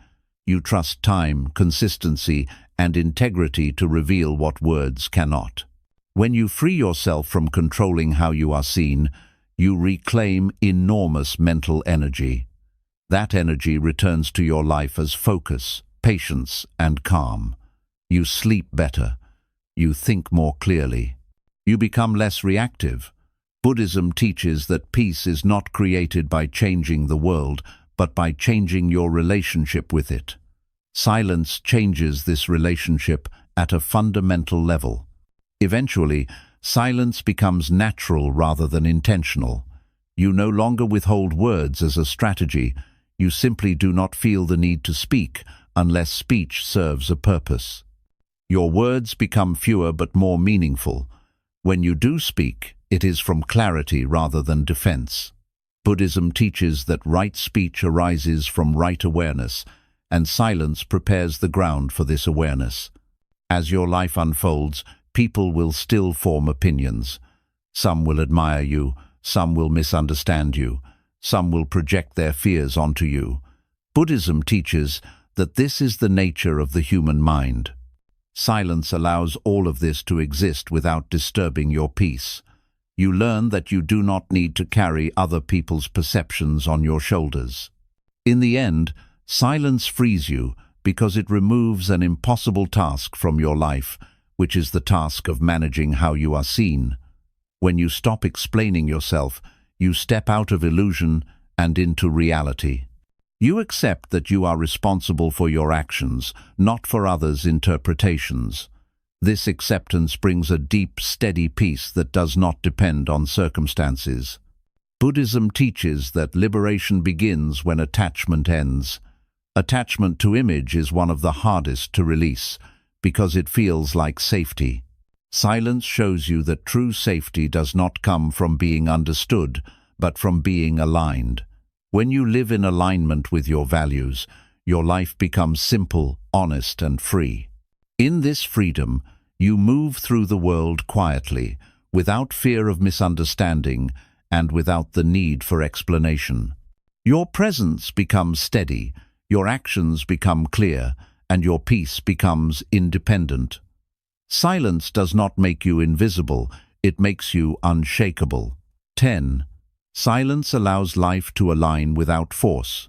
You trust time, consistency, and integrity to reveal what words cannot. When you free yourself from controlling how you are seen, you reclaim enormous mental energy. That energy returns to your life as focus, patience, and calm. You sleep better. You think more clearly. You become less reactive. Buddhism teaches that peace is not created by changing the world, but by changing your relationship with it. Silence changes this relationship at a fundamental level. Eventually, silence becomes natural rather than intentional. You no longer withhold words as a strategy. You simply do not feel the need to speak unless speech serves a purpose. Your words become fewer but more meaningful. When you do speak, it is from clarity rather than defense. Buddhism teaches that right speech arises from right awareness, and silence prepares the ground for this awareness. As your life unfolds, people will still form opinions. Some will admire you, some will misunderstand you, some will project their fears onto you. Buddhism teaches that this is the nature of the human mind. Silence allows all of this to exist without disturbing your peace. You learn that you do not need to carry other people's perceptions on your shoulders. In the end, silence frees you because it removes an impossible task from your life, which is the task of managing how you are seen. When you stop explaining yourself, you step out of illusion and into reality. You accept that you are responsible for your actions, not for others' interpretations. This acceptance brings a deep, steady peace that does not depend on circumstances. Buddhism teaches that liberation begins when attachment ends. Attachment to image is one of the hardest to release because it feels like safety. Silence shows you that true safety does not come from being understood, but from being aligned. When you live in alignment with your values, your life becomes simple, honest, and free. In this freedom, you move through the world quietly, without fear of misunderstanding and without the need for explanation. Your presence becomes steady, your actions become clear, and your peace becomes independent. Silence does not make you invisible, it makes you unshakable. 10. Silence allows life to align without force.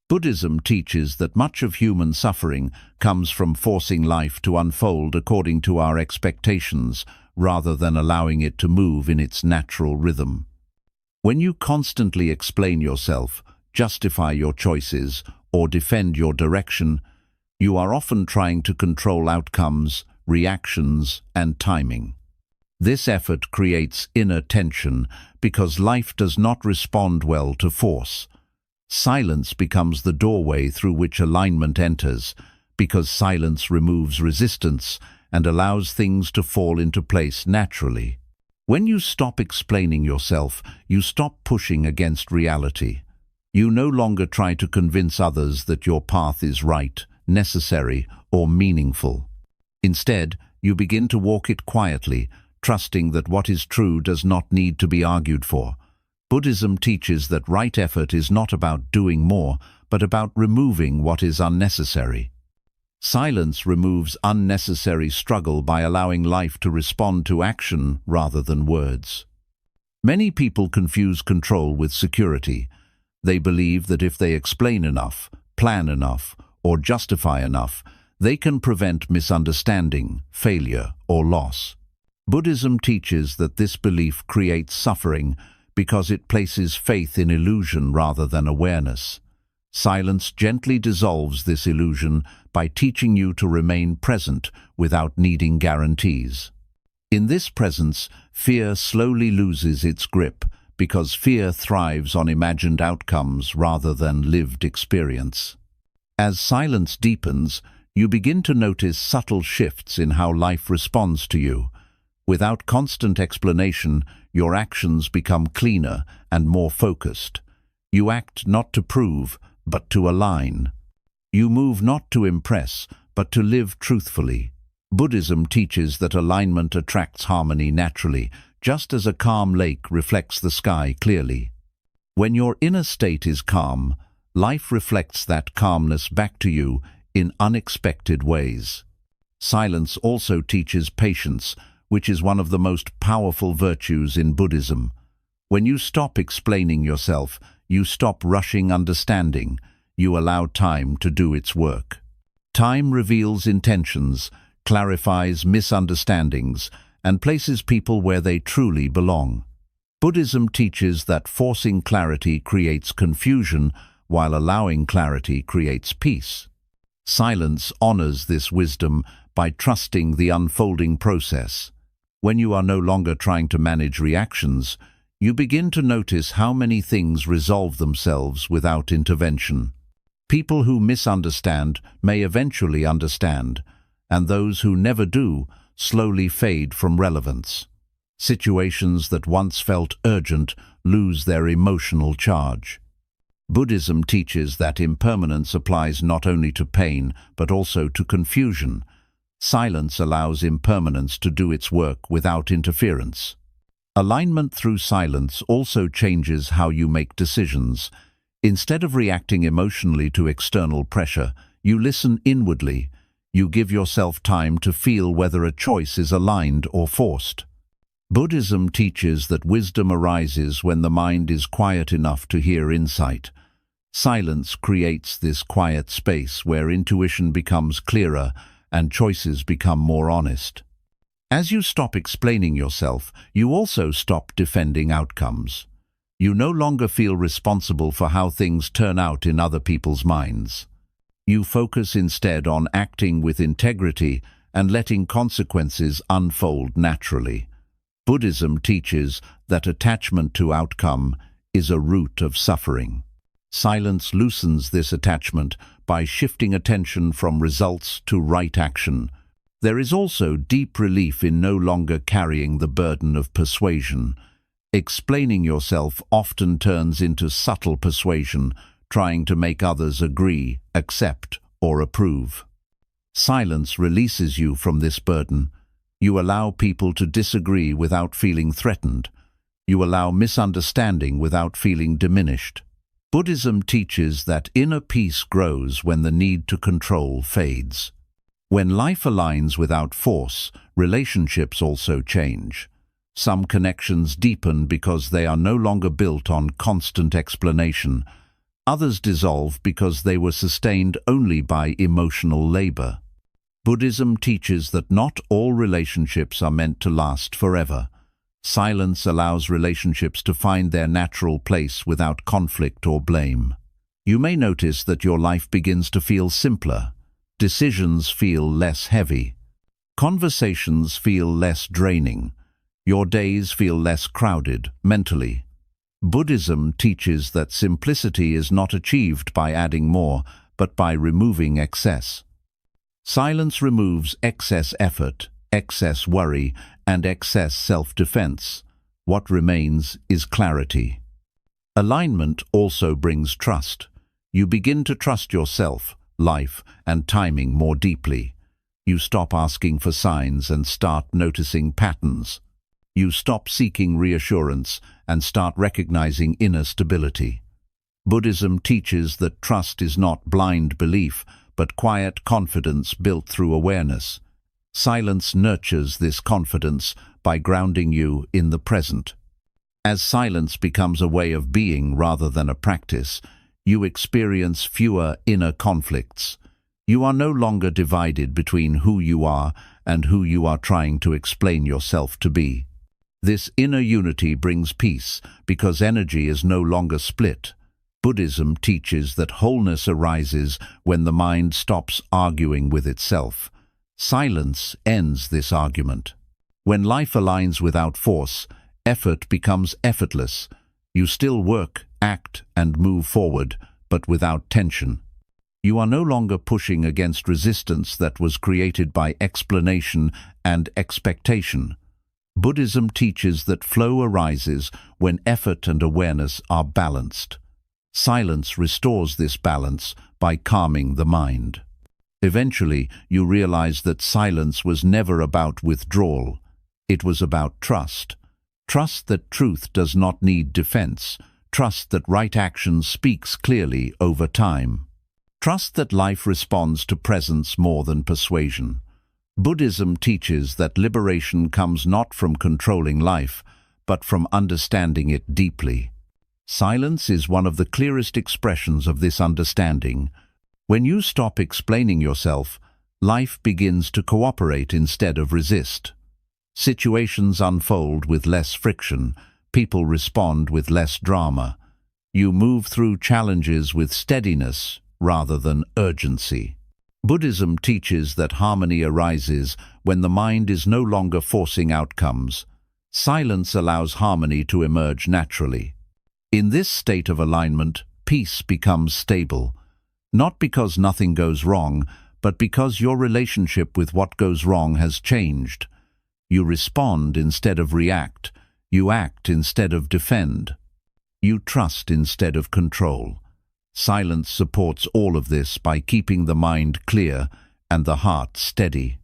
Buddhism teaches that much of human suffering comes from forcing life to unfold according to our expectations, rather than allowing it to move in its natural rhythm. When you constantly explain yourself, justify your choices, or defend your direction, You are often trying to control outcomes, reactions, and timing. This effort creates inner tension because life does not respond well to force. Silence becomes the doorway through which alignment enters, because silence removes resistance and allows things to fall into place naturally. When you stop explaining yourself, you stop pushing against reality. You no longer try to convince others that your path is right, necessary, or meaningful. Instead, you begin to walk it quietly, trusting that what is true does not need to be argued for. Buddhism teaches that right effort is not about doing more, but about removing what is unnecessary. Silence removes unnecessary struggle by allowing life to respond to action rather than words. Many people confuse control with security. They believe that if they explain enough, plan enough, or justify enough, they can prevent misunderstanding, failure, or loss. Buddhism teaches that this belief creates suffering because it places faith in illusion rather than awareness. Silence gently dissolves this illusion by teaching you to remain present without needing guarantees. In this presence, fear slowly loses its grip because fear thrives on imagined outcomes rather than lived experience. As silence deepens, you begin to notice subtle shifts in how life responds to you. Without constant explanation, your actions become cleaner and more focused. You act not to prove, but to align. You move not to impress, but to live truthfully. Buddhism teaches that alignment attracts harmony naturally, just as a calm lake reflects the sky clearly. When your inner state is calm, life reflects that calmness back to you in unexpected ways. Silence also teaches patience, which is one of the most powerful virtues in Buddhism. When you stop explaining yourself, you stop rushing understanding. You allow time to do its work. Time reveals intentions, clarifies misunderstandings, and places people where they truly belong. Buddhism teaches that forcing clarity creates confusion, while allowing clarity creates peace. Silence honors this wisdom by trusting the unfolding process. When you are no longer trying to manage reactions, you begin to notice how many things resolve themselves without intervention. People who misunderstand may eventually understand, and those who never do slowly fade from relevance. Situations that once felt urgent lose their emotional charge. Buddhism teaches that impermanence applies not only to pain, but also to confusion. Silence allows impermanence to do its work without interference. Alignment through silence also changes how you make decisions. Instead of reacting emotionally to external pressure, you listen inwardly. You give yourself time to feel whether a choice is aligned or forced. Buddhism teaches that wisdom arises when the mind is quiet enough to hear insight. Silence creates this quiet space where intuition becomes clearer and choices become more honest. As you stop explaining yourself, you also stop defending outcomes. You no longer feel responsible for how things turn out in other people's minds. You focus instead on acting with integrity and letting consequences unfold naturally. Buddhism teaches that attachment to outcome is a root of suffering. Silence loosens this attachment by shifting attention from results to right action. There is also deep relief in no longer carrying the burden of persuasion. Explaining yourself often turns into subtle persuasion, trying to make others agree, accept, or approve. Silence releases you from this burden. You allow people to disagree without feeling threatened. You allow misunderstanding without feeling diminished. Buddhism teaches that inner peace grows when the need to control fades. When life aligns without force, relationships also change. Some connections deepen because they are no longer built on constant explanation. Others dissolve because they were sustained only by emotional labor. Buddhism teaches that not all relationships are meant to last forever. Silence allows relationships to find their natural place without conflict or blame. You may notice that your life begins to feel simpler. Decisions feel less heavy. Conversations feel less draining. Your days feel less crowded mentally. Buddhism teaches that simplicity is not achieved by adding more, but by removing excess. Silence removes excess effort, excess worry, and excess self-defense. What remains is clarity. Alignment also brings trust. You begin to trust yourself, life, and timing more deeply. You stop asking for signs and start noticing patterns. You stop seeking reassurance and start recognizing inner stability. Buddhism teaches that trust is not blind belief, but quiet confidence built through awareness. Silence nurtures this confidence by grounding you in the present. As silence becomes a way of being rather than a practice, you experience fewer inner conflicts. You are no longer divided between who you are and who you are trying to explain yourself to be. This inner unity brings peace because energy is no longer split. Buddhism teaches that wholeness arises when the mind stops arguing with itself. Silence ends this argument. When life aligns without force, effort becomes effortless. You still work, act, and move forward, but without tension. You are no longer pushing against resistance that was created by explanation and expectation. Buddhism teaches that flow arises when effort and awareness are balanced. Silence restores this balance by calming the mind. Eventually, you realize that silence was never about withdrawal. It was about trust. Trust that truth does not need defense. Trust that right action speaks clearly over time. Trust that life responds to presence more than persuasion. Buddhism teaches that liberation comes not from controlling life, but from understanding it deeply. Silence is one of the clearest expressions of this understanding. When you stop explaining yourself, life begins to cooperate instead of resist. Situations unfold with less friction. People respond with less drama. You move through challenges with steadiness rather than urgency. Buddhism teaches that harmony arises when the mind is no longer forcing outcomes. Silence allows harmony to emerge naturally. In this state of alignment, peace becomes stable, not because nothing goes wrong, but because your relationship with what goes wrong has changed. You respond instead of react. You act instead of defend. You trust instead of control. Silence supports all of this by keeping the mind clear and the heart steady.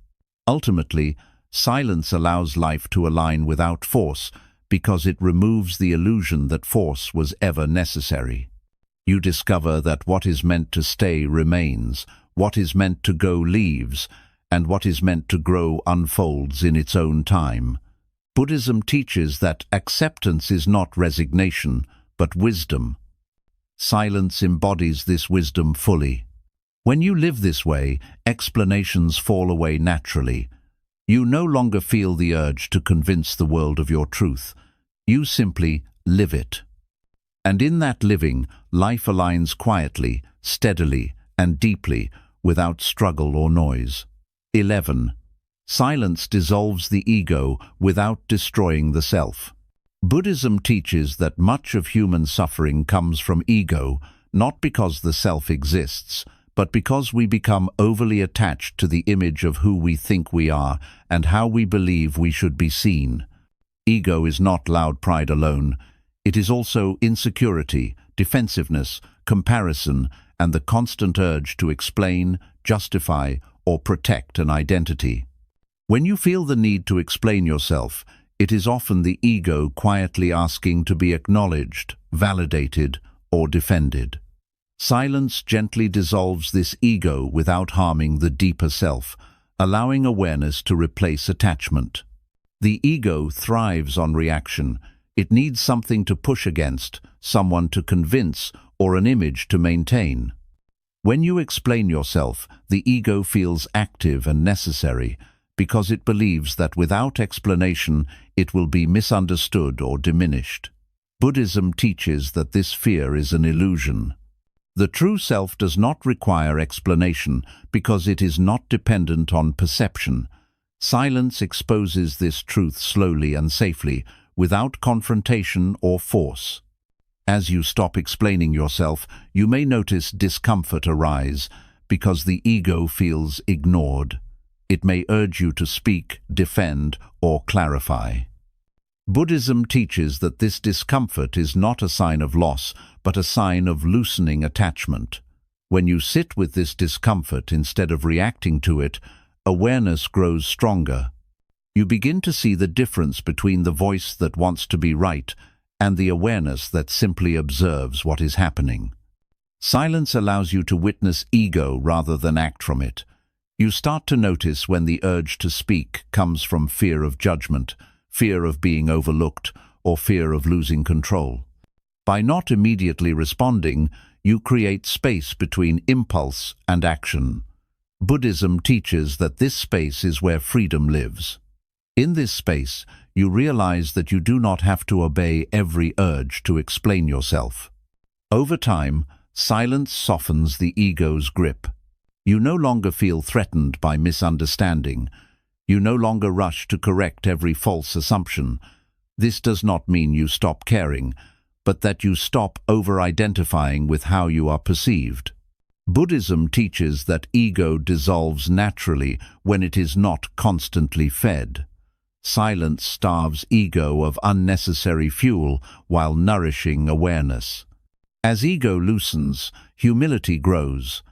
Ultimately, silence allows life to align without force because it removes the illusion that force was ever necessary. You discover that what is meant to stay remains, what is meant to go leaves, and what is meant to grow unfolds in its own time. Buddhism teaches that acceptance is not resignation, but wisdom. Silence embodies this wisdom fully. When you live this way, explanations fall away naturally. You no longer feel the urge to convince the world of your truth. You simply live it. And in that living, life aligns quietly, steadily, and deeply, without struggle or noise. 11. Silence dissolves the ego without destroying the self. Buddhism teaches that much of human suffering comes from ego, not because the self exists, but because we become overly attached to the image of who we think we are and how we believe we should be seen. Ego is not loud pride alone. It is also insecurity, defensiveness, comparison, and the constant urge to explain, justify, or protect an identity. When you feel the need to explain yourself, it is often the ego quietly asking to be acknowledged, validated, or defended. Silence gently dissolves this ego without harming the deeper self, allowing awareness to replace attachment. The ego thrives on reaction. It needs something to push against, someone to convince, or an image to maintain. When you explain yourself, the ego feels active and necessary, because it believes that without explanation it will be misunderstood or diminished. Buddhism teaches that this fear is an illusion. The true self does not require explanation because it is not dependent on perception. Silence exposes this truth slowly and safely, without confrontation or force. As you stop explaining yourself, you may notice discomfort arise because the ego feels ignored. It may urge you to speak, defend, or clarify. Buddhism teaches that this discomfort is not a sign of loss, but a sign of loosening attachment. When you sit with this discomfort instead of reacting to it, awareness grows stronger. You begin to see the difference between the voice that wants to be right and the awareness that simply observes what is happening. Silence allows you to witness ego rather than act from it. You start to notice when the urge to speak comes from fear of judgment, fear of being overlooked, or fear of losing control. By not immediately responding, you create space between impulse and action. Buddhism teaches that this space is where freedom lives. In this space, you realize that you do not have to obey every urge to explain yourself. Over time, silence softens the ego's grip. You no longer feel threatened by misunderstanding. You no longer rush to correct every false assumption. This does not mean you stop caring, but that you stop over-identifying with how you are perceived. Buddhism teaches that ego dissolves naturally when it is not constantly fed. Silence starves ego of unnecessary fuel while nourishing awareness. As ego loosens, humility grows.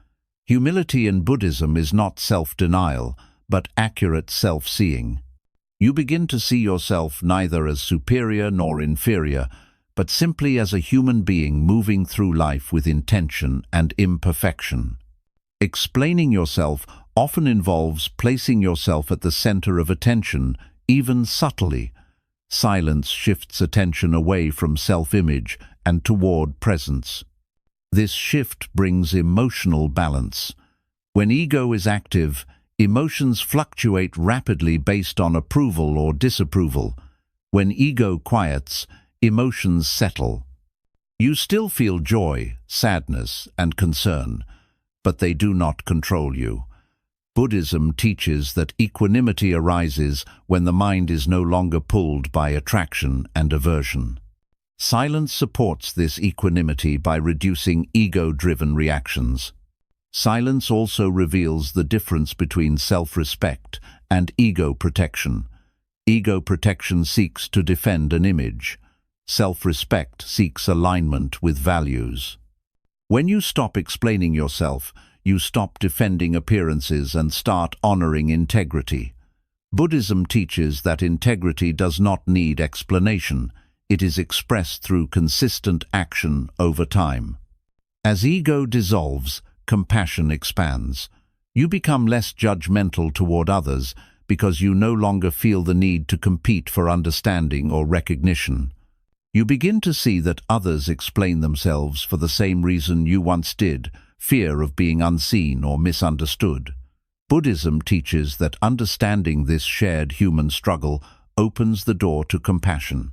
Humility in Buddhism is not self-denial, but accurate self-seeing. You begin to see yourself neither as superior nor inferior, but simply as a human being moving through life with intention and imperfection. Explaining yourself often involves placing yourself at the center of attention, even subtly. Silence shifts attention away from self-image and toward presence. This shift brings emotional balance. When ego is active, emotions fluctuate rapidly based on approval or disapproval. When ego quiets, emotions settle. You still feel joy, sadness, and concern, but they do not control you. Buddhism teaches that equanimity arises when the mind is no longer pulled by attraction and aversion. Silence supports this equanimity by reducing ego-driven reactions. Silence also reveals the difference between self-respect and ego protection. Ego protection seeks to defend an image. Self-respect seeks alignment with values. When you stop explaining yourself, you stop defending appearances and start honoring integrity. Buddhism teaches that integrity does not need explanation. It is expressed through consistent action over time. As ego dissolves, compassion expands. You become less judgmental toward others because you no longer feel the need to compete for understanding or recognition. You begin to see that others explain themselves for the same reason you once did, fear of being unseen or misunderstood. Buddhism teaches that understanding this shared human struggle opens the door to compassion.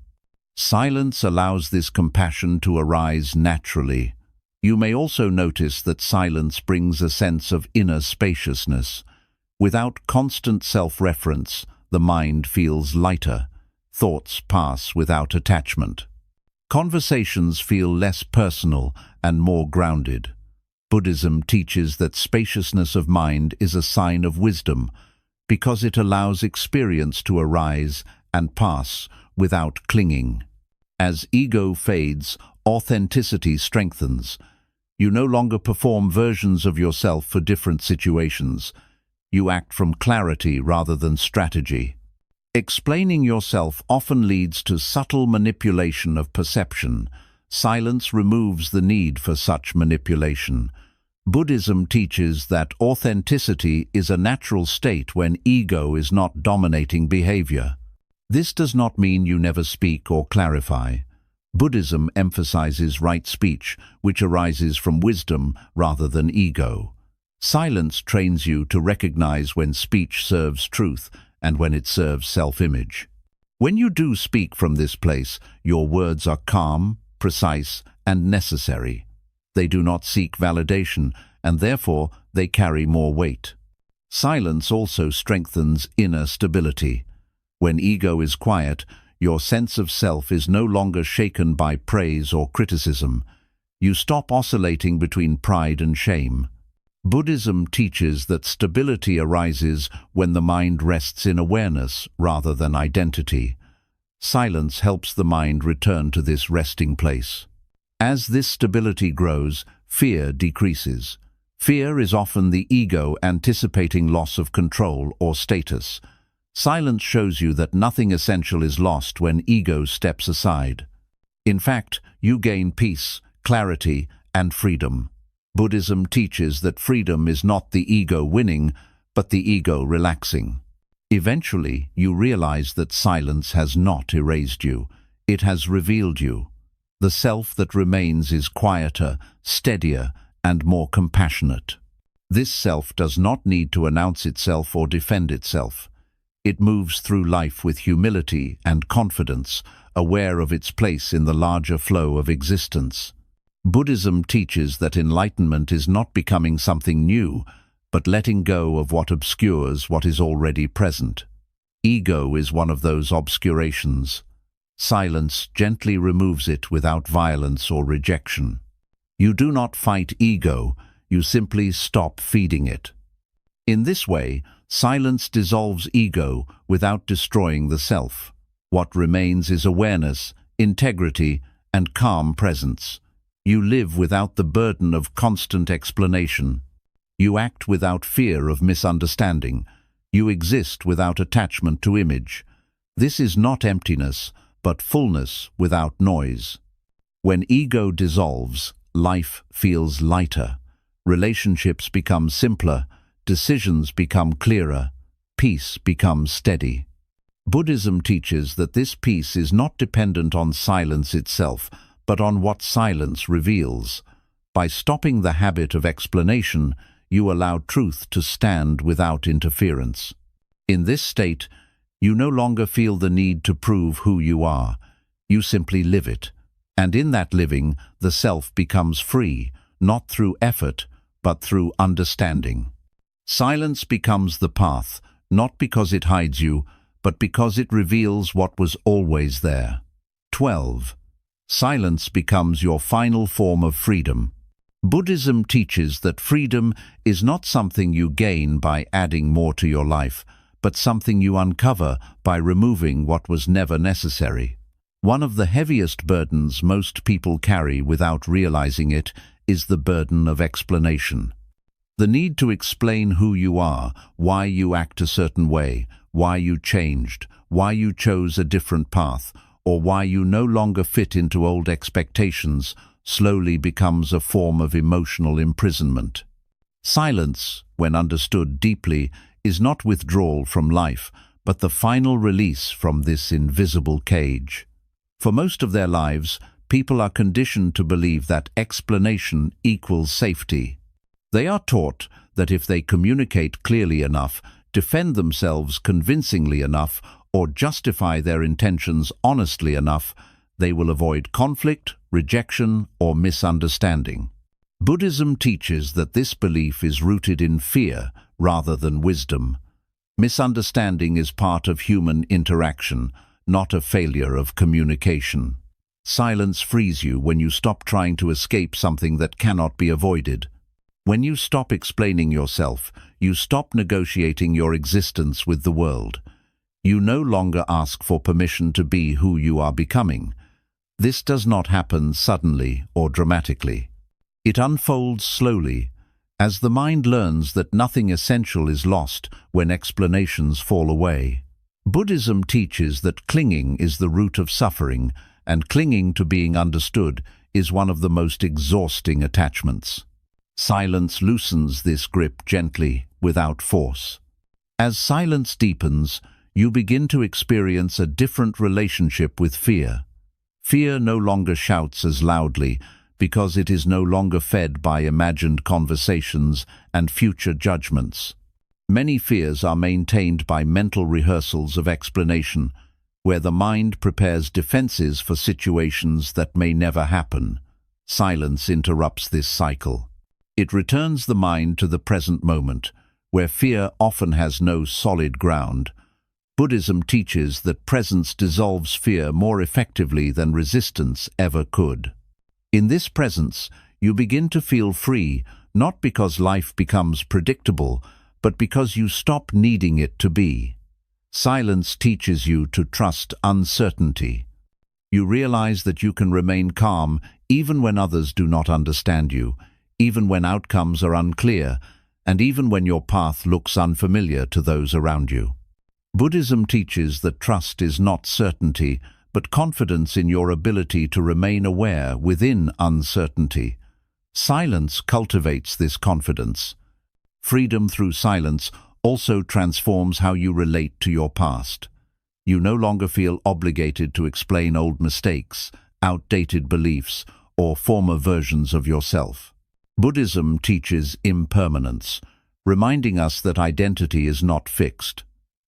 Silence allows this compassion to arise naturally. You may also notice that silence brings a sense of inner spaciousness. Without constant self-reference, the mind feels lighter. Thoughts pass without attachment. Conversations feel less personal and more grounded. Buddhism teaches that spaciousness of mind is a sign of wisdom because it allows experience to arise and pass without clinging. As ego fades, authenticity strengthens. You no longer perform versions of yourself for different situations. You act from clarity rather than strategy. Explaining yourself often leads to subtle manipulation of perception. Silence removes the need for such manipulation. Buddhism teaches that authenticity is a natural state when ego is not dominating behavior. This does not mean you never speak or clarify. Buddhism emphasizes right speech, which arises from wisdom rather than ego. Silence trains you to recognize when speech serves truth and when it serves self-image. When you do speak from this place, your words are calm, precise, and necessary. They do not seek validation, and therefore they carry more weight. Silence also strengthens inner stability. When ego is quiet, your sense of self is no longer shaken by praise or criticism. You stop oscillating between pride and shame. Buddhism teaches that stability arises when the mind rests in awareness rather than identity. Silence helps the mind return to this resting place. As this stability grows, fear decreases. Fear is often the ego anticipating loss of control or status. Silence shows you that nothing essential is lost when ego steps aside. In fact, you gain peace, clarity, and freedom. Buddhism teaches that freedom is not the ego winning, but the ego relaxing. Eventually, you realize that silence has not erased you. It has revealed you. The self that remains is quieter, steadier, and more compassionate. This self does not need to announce itself or defend itself. It moves through life with humility and confidence, aware of its place in the larger flow of existence. Buddhism teaches that enlightenment is not becoming something new, but letting go of what obscures what is already present. Ego is one of those obscurations. Silence gently removes it without violence or rejection. You do not fight ego, you simply stop feeding it. In this way, silence dissolves ego without destroying the self. What remains is awareness, integrity, and calm presence. You live without the burden of constant explanation. You act without fear of misunderstanding. You exist without attachment to image. This is not emptiness, but fullness without noise. When ego dissolves, life feels lighter. Relationships become simpler, decisions become clearer, peace becomes steady. Buddhism teaches that this peace is not dependent on silence itself, but on what silence reveals. By stopping the habit of explanation, you allow truth to stand without interference. In this state, you no longer feel the need to prove who you are. You simply live it. And in that living, the self becomes free, not through effort, but through understanding. Silence becomes the path, not because it hides you, but because it reveals what was always there. 12. Silence becomes your final form of freedom. Buddhism teaches that freedom is not something you gain by adding more to your life, but something you uncover by removing what was never necessary. One of the heaviest burdens most people carry without realizing it is the burden of explanation. The need to explain who you are, why you act a certain way, why you changed, why you chose a different path, or why you no longer fit into old expectations, slowly becomes a form of emotional imprisonment. Silence, when understood deeply, is not withdrawal from life, but the final release from this invisible cage. For most of their lives, people are conditioned to believe that explanation equals safety. They are taught that if they communicate clearly enough, defend themselves convincingly enough, or justify their intentions honestly enough, they will avoid conflict, rejection, or misunderstanding. Buddhism teaches that this belief is rooted in fear rather than wisdom. Misunderstanding is part of human interaction, not a failure of communication. Silence frees you when you stop trying to escape something that cannot be avoided. When you stop explaining yourself, you stop negotiating your existence with the world. You no longer ask for permission to be who you are becoming. This does not happen suddenly or dramatically. It unfolds slowly, as the mind learns that nothing essential is lost when explanations fall away. Buddhism teaches that clinging is the root of suffering, and clinging to being understood is one of the most exhausting attachments. Silence loosens this grip gently, without force. As silence deepens, you begin to experience a different relationship with fear. Fear no longer shouts as loudly, because it is no longer fed by imagined conversations and future judgments. Many fears are maintained by mental rehearsals of explanation, where the mind prepares defenses for situations that may never happen. Silence interrupts this cycle. It returns the mind to the present moment, where fear often has no solid ground. Buddhism teaches that presence dissolves fear more effectively than resistance ever could. In this presence, you begin to feel free, not because life becomes predictable, but because you stop needing it to be. Silence teaches you to trust uncertainty. You realize that you can remain calm even when others do not understand you, even when outcomes are unclear, and even when your path looks unfamiliar to those around you. Buddhism teaches that trust is not certainty, but confidence in your ability to remain aware within uncertainty. Silence cultivates this confidence. Freedom through silence also transforms how you relate to your past. You no longer feel obligated to explain old mistakes, outdated beliefs, or former versions of yourself. Buddhism teaches impermanence, reminding us that identity is not fixed.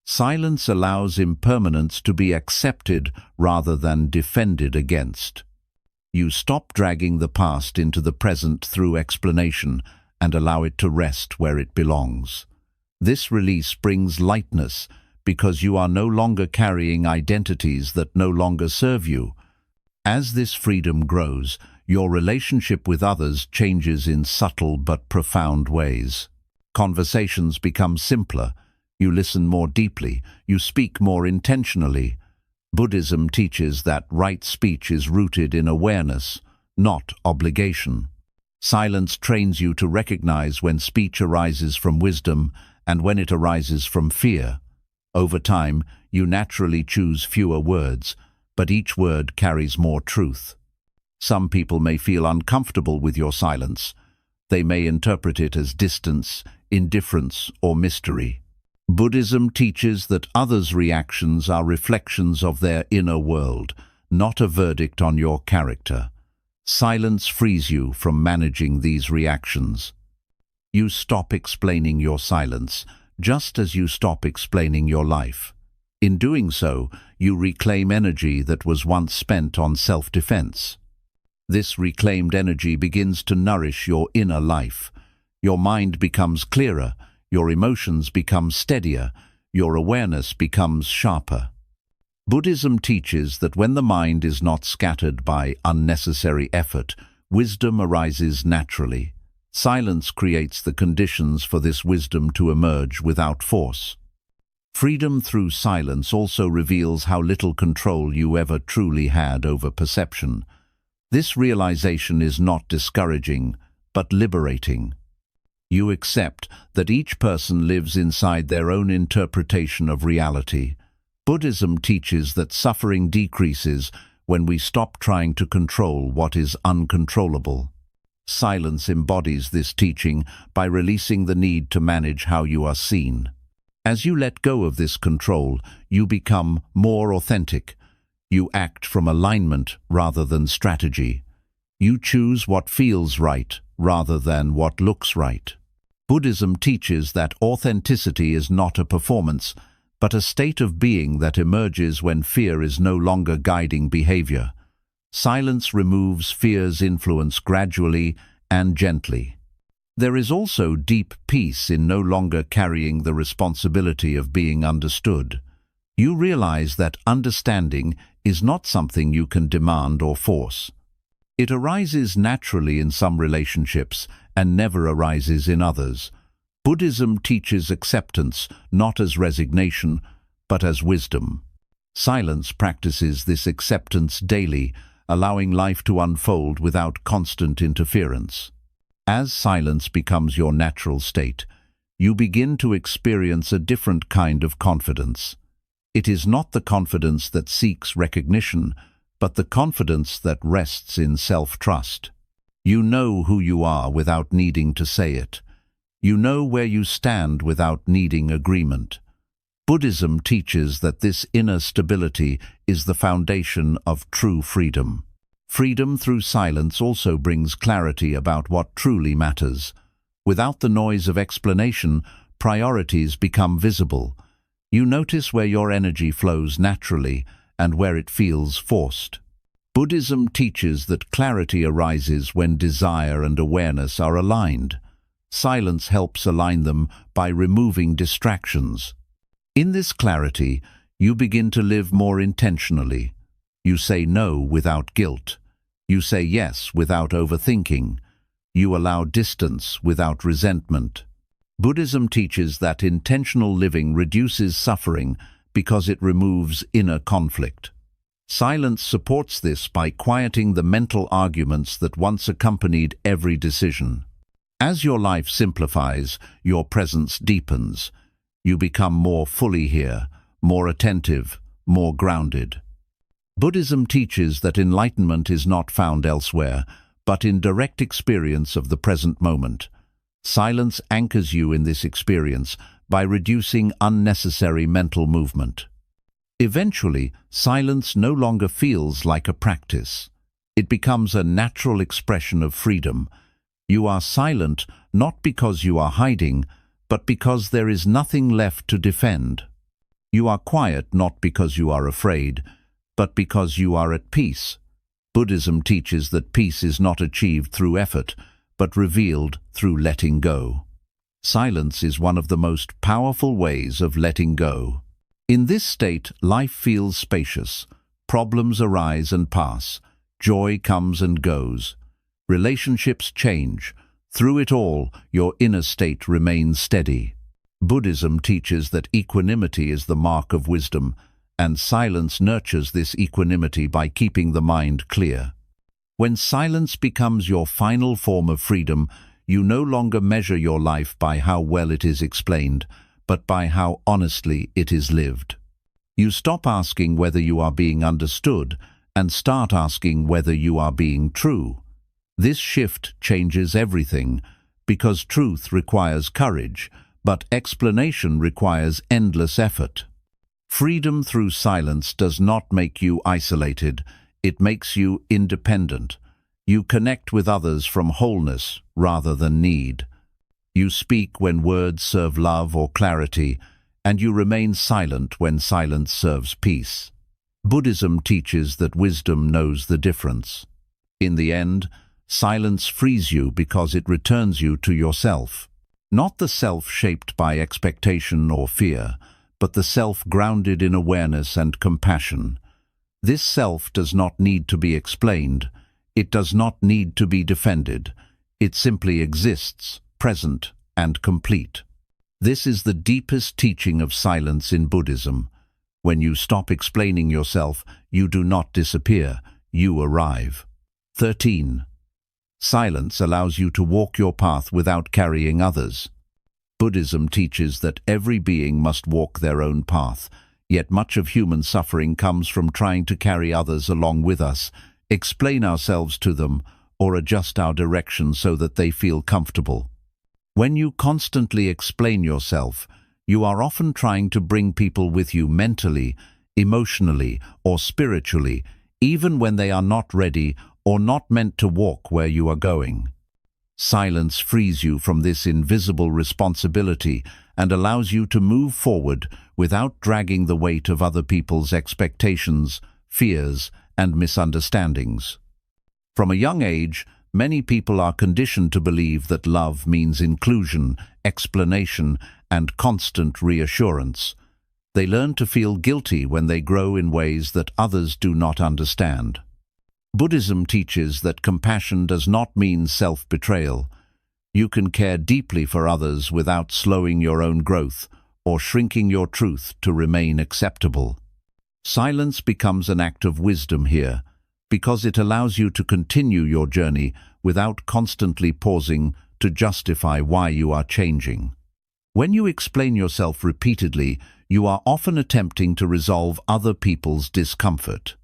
Silence allows impermanence to be accepted rather than defended against. You stop dragging the past into the present through explanation and allow it to rest where it belongs. This release brings lightness because you are no longer carrying identities that no longer serve you. As this freedom grows, your relationship with others changes in subtle but profound ways. Conversations become simpler. You listen more deeply. You speak more intentionally. Buddhism teaches that right speech is rooted in awareness, not obligation. Silence trains you to recognize when speech arises from wisdom and when it arises from fear. Over time, you naturally choose fewer words, but each word carries more truth. Some people may feel uncomfortable with your silence. They may interpret it as distance, indifference, or mystery. Buddhism teaches that others' reactions are reflections of their inner world, not a verdict on your character. Silence frees you from managing these reactions. You stop explaining your silence, just as you stop explaining your life. In doing so, you reclaim energy that was once spent on self-defense. This reclaimed energy begins to nourish your inner life. Your mind becomes clearer, your emotions become steadier, your awareness becomes sharper. Buddhism teaches that when the mind is not scattered by unnecessary effort, wisdom arises naturally. Silence creates the conditions for this wisdom to emerge without force. Freedom through silence also reveals how little control you ever truly had over perception. This realization is not discouraging, but liberating. You accept that each person lives inside their own interpretation of reality. Buddhism teaches that suffering decreases when we stop trying to control what is uncontrollable. Silence embodies this teaching by releasing the need to manage how you are seen. As you let go of this control, you become more authentic. You act from alignment rather than strategy. You choose what feels right rather than what looks right. Buddhism teaches that authenticity is not a performance, but a state of being that emerges when fear is no longer guiding behavior. Silence removes fear's influence gradually and gently. There is also deep peace in no longer carrying the responsibility of being understood. You realize that understanding is not something you can demand or force. It arises naturally in some relationships and never arises in others. Buddhism teaches acceptance not as resignation, but as wisdom. Silence practices this acceptance daily, allowing life to unfold without constant interference. As silence becomes your natural state, you begin to experience a different kind of confidence. It is not the confidence that seeks recognition, but the confidence that rests in self-trust. You know who you are without needing to say it. You know where you stand without needing agreement. Buddhism teaches that this inner stability is the foundation of true freedom. Freedom through silence also brings clarity about what truly matters. Without the noise of explanation, priorities become visible. You notice where your energy flows naturally and where it feels forced. Buddhism teaches that clarity arises when desire and awareness are aligned. Silence helps align them by removing distractions. In this clarity, you begin to live more intentionally. You say no without guilt. You say yes without overthinking. You allow distance without resentment. Buddhism teaches that intentional living reduces suffering because it removes inner conflict. Silence supports this by quieting the mental arguments that once accompanied every decision. As your life simplifies, your presence deepens. You become more fully here, more attentive, more grounded. Buddhism teaches that enlightenment is not found elsewhere, but in direct experience of the present moment. Silence anchors you in this experience by reducing unnecessary mental movement. Eventually, silence no longer feels like a practice. It becomes a natural expression of freedom. You are silent not because you are hiding, but because there is nothing left to defend. You are quiet not because you are afraid, but because you are at peace. Buddhism teaches that peace is not achieved through effort, but revealed through letting go. Silence is one of the most powerful ways of letting go. In this state, life feels spacious. Problems arise and pass. Joy comes and goes. Relationships change. Through it all, your inner state remains steady. Buddhism teaches that equanimity is the mark of wisdom, and silence nurtures this equanimity by keeping the mind clear. When silence becomes your final form of freedom, you no longer measure your life by how well it is explained, but by how honestly it is lived. You stop asking whether you are being understood and start asking whether you are being true. This shift changes everything, because truth requires courage, but explanation requires endless effort. Freedom through silence does not make you isolated, it makes you independent. You connect with others from wholeness rather than need. You speak when words serve love or clarity, and you remain silent when silence serves peace. Buddhism teaches that wisdom knows the difference. In the end, silence frees you because it returns you to yourself. Not the self shaped by expectation or fear, but the self grounded in awareness and compassion. This self does not need to be explained. It does not need to be defended. It simply exists, present and complete. This is the deepest teaching of silence in Buddhism. When you stop explaining yourself, you do not disappear, you arrive. 13. Silence allows you to walk your path without carrying others. Buddhism teaches that every being must walk their own path, yet much of human suffering comes from trying to carry others along with us, explain ourselves to them, or adjust our direction so that they feel comfortable. When you constantly explain yourself, you are often trying to bring people with you mentally, emotionally, or spiritually, even when they are not ready or not meant to walk where you are going. Silence frees you from this invisible responsibility and allows you to move forward without dragging the weight of other people's expectations, fears, and misunderstandings. From a young age, many people are conditioned to believe that love means inclusion, explanation, and constant reassurance. They learn to feel guilty when they grow in ways that others do not understand. Buddhism teaches that compassion does not mean self-betrayal. You can care deeply for others without slowing your own growth or shrinking your truth to remain acceptable. Silence becomes an act of wisdom here, because it allows you to continue your journey without constantly pausing to justify why you are changing. When you explain yourself repeatedly, you are often attempting to resolve other people's discomfort.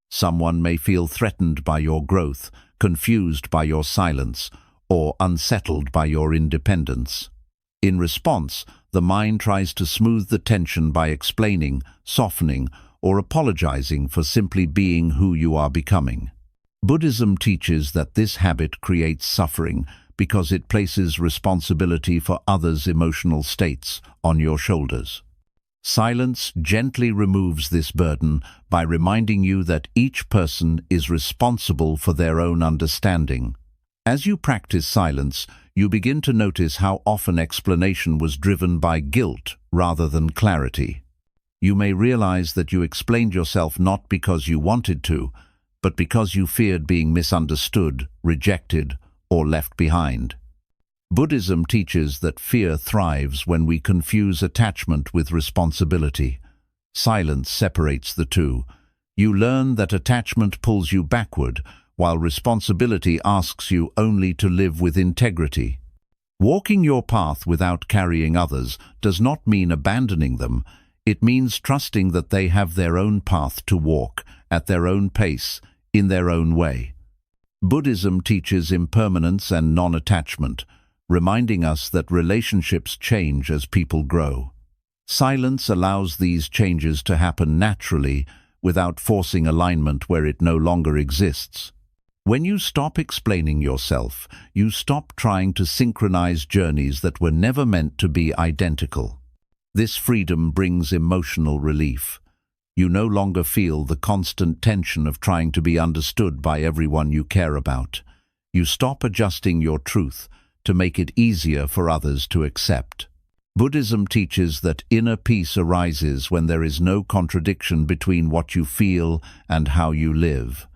Someone may feel threatened by your growth, confused by your silence, or unsettled by your independence. In response, the mind tries to smooth the tension by explaining, softening, or apologizing for simply being who you are becoming. Buddhism teaches that this habit creates suffering because it places responsibility for others' emotional states on your shoulders. Silence gently removes this burden by reminding you that each person is responsible for their own understanding. As you practice silence, you begin to notice how often explanation was driven by guilt rather than clarity. You may realize that you explained yourself not because you wanted to, but because you feared being misunderstood, rejected, or left behind. Buddhism teaches that fear thrives when we confuse attachment with responsibility. Silence separates the two. You learn that attachment pulls you backward, while responsibility asks you only to live with integrity. Walking your path without carrying others does not mean abandoning them. It means trusting that they have their own path to walk, at their own pace, in their own way. Buddhism teaches impermanence and non-attachment, reminding us that relationships change as people grow. Silence allows these changes to happen naturally, without forcing alignment where it no longer exists. When you stop explaining yourself, you stop trying to synchronize journeys that were never meant to be identical. This freedom brings emotional relief. You no longer feel the constant tension of trying to be understood by everyone you care about. You stop adjusting your truth to make it easier for others to accept. Buddhism teaches that inner peace arises when there is no contradiction between what you feel and how you live.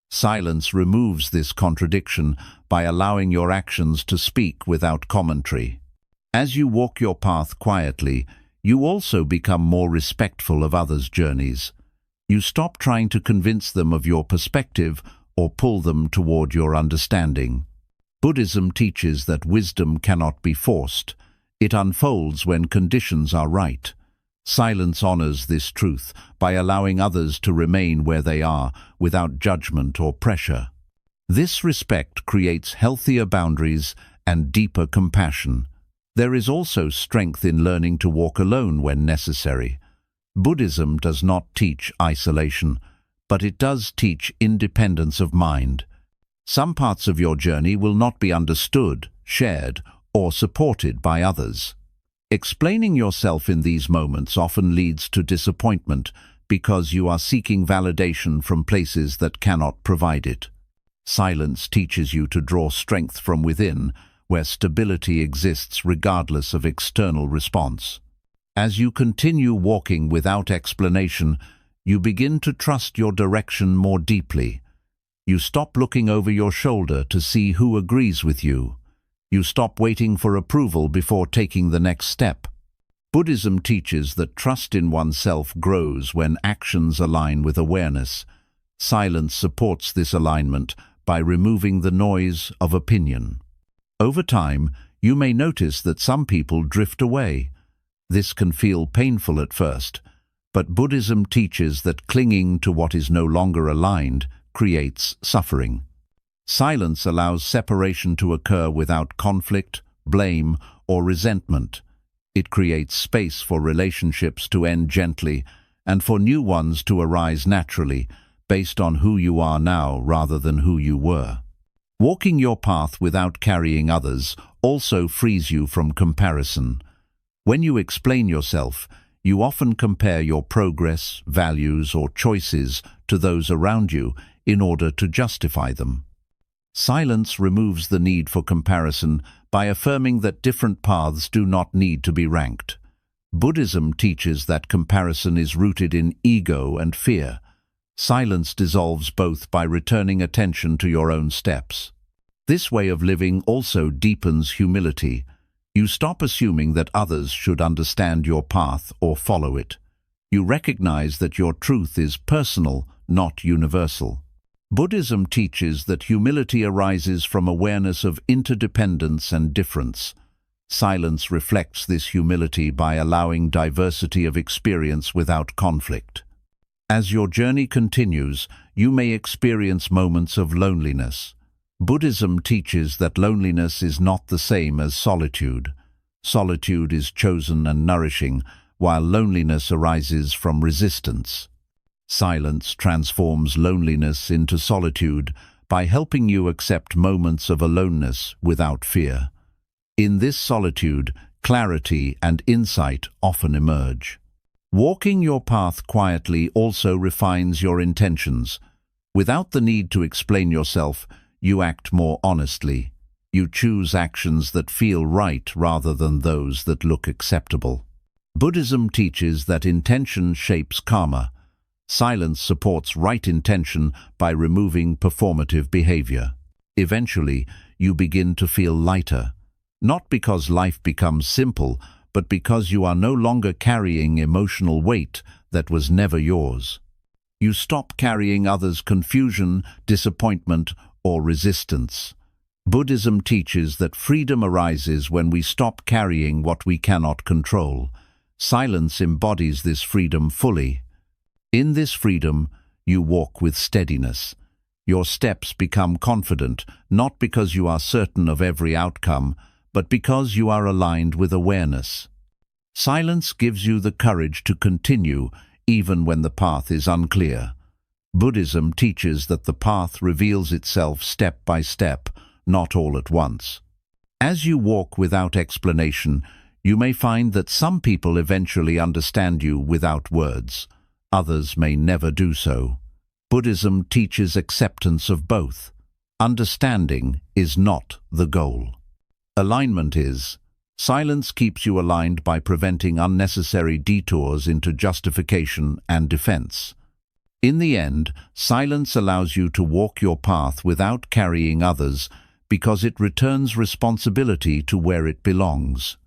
Silence removes this contradiction by allowing your actions to speak without commentary. As you walk your path quietly, you also become more respectful of others' journeys. You stop trying to convince them of your perspective or pull them toward your understanding. Buddhism teaches that wisdom cannot be forced. It unfolds when conditions are right. Silence honors this truth by allowing others to remain where they are without judgment or pressure. This respect creates healthier boundaries and deeper compassion. There is also strength in learning to walk alone when necessary. Buddhism does not teach isolation, but it does teach independence of mind. Some parts of your journey will not be understood, shared, or supported by others. Explaining yourself in these moments often leads to disappointment because you are seeking validation from places that cannot provide it. Silence teaches you to draw strength from within, where stability exists regardless of external response. As you continue walking without explanation, you begin to trust your direction more deeply. You stop looking over your shoulder to see who agrees with you. You stop waiting for approval before taking the next step. Buddhism teaches that trust in oneself grows when actions align with awareness. Silence supports this alignment by removing the noise of opinion. Over time, you may notice that some people drift away. This can feel painful at first, but Buddhism teaches that clinging to what is no longer aligned creates suffering. Silence allows separation to occur without conflict, blame, or resentment. It creates space for relationships to end gently and for new ones to arise naturally, based on who you are now rather than who you were. Walking your path without carrying others also frees you from comparison. When you explain yourself, you often compare your progress, values, or choices to those around you in order to justify them. Silence removes the need for comparison by affirming that different paths do not need to be ranked. Buddhism teaches that comparison is rooted in ego and fear. Silence dissolves both by returning attention to your own steps. This way of living also deepens humility. You stop assuming that others should understand your path or follow it. You recognize that your truth is personal, not universal. Buddhism teaches that humility arises from awareness of interdependence and difference. Silence reflects this humility by allowing diversity of experience without conflict. As your journey continues, you may experience moments of loneliness. Buddhism teaches that loneliness is not the same as solitude. Solitude is chosen and nourishing, while loneliness arises from resistance. Silence transforms loneliness into solitude by helping you accept moments of aloneness without fear. In this solitude, clarity and insight often emerge. Walking your path quietly also refines your intentions. Without the need to explain yourself, you act more honestly. You choose actions that feel right rather than those that look acceptable. Buddhism teaches that intention shapes karma. Silence supports right intention by removing performative behavior. Eventually, you begin to feel lighter, not because life becomes simple, but because you are no longer carrying emotional weight that was never yours. You stop carrying others' confusion, disappointment, or resistance. Buddhism teaches that freedom arises when we stop carrying what we cannot control. Silence embodies this freedom fully. In this freedom, you walk with steadiness. Your steps become confident, not because you are certain of every outcome, but because you are aligned with awareness. Silence gives you the courage to continue, even when the path is unclear. Buddhism teaches that the path reveals itself step by step, not all at once. As you walk without explanation, you may find that some people eventually understand you without words. Others may never do so. Buddhism teaches acceptance of both. Understanding is not the goal. Alignment is. Silence keeps you aligned by preventing unnecessary detours into justification and defense. In the end, silence allows you to walk your path without carrying others because it returns responsibility to where it belongs.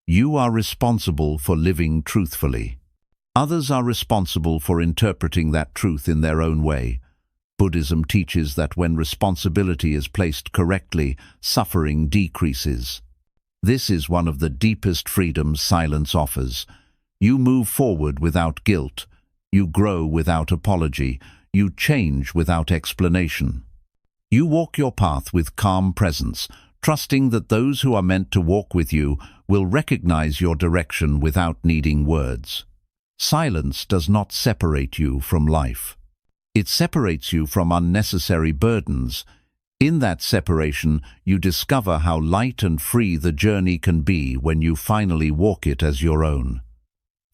You are responsible for living truthfully. Others are responsible for interpreting that truth in their own way. Buddhism teaches that when responsibility is placed correctly, suffering decreases. This is one of the deepest freedoms silence offers. You move forward without guilt. You grow without apology. You change without explanation. You walk your path with calm presence, trusting that those who are meant to walk with you will recognize your direction without needing words. Silence does not separate you from life. It separates you from unnecessary burdens. In that separation, you discover how light and free the journey can be when you finally walk it as your own.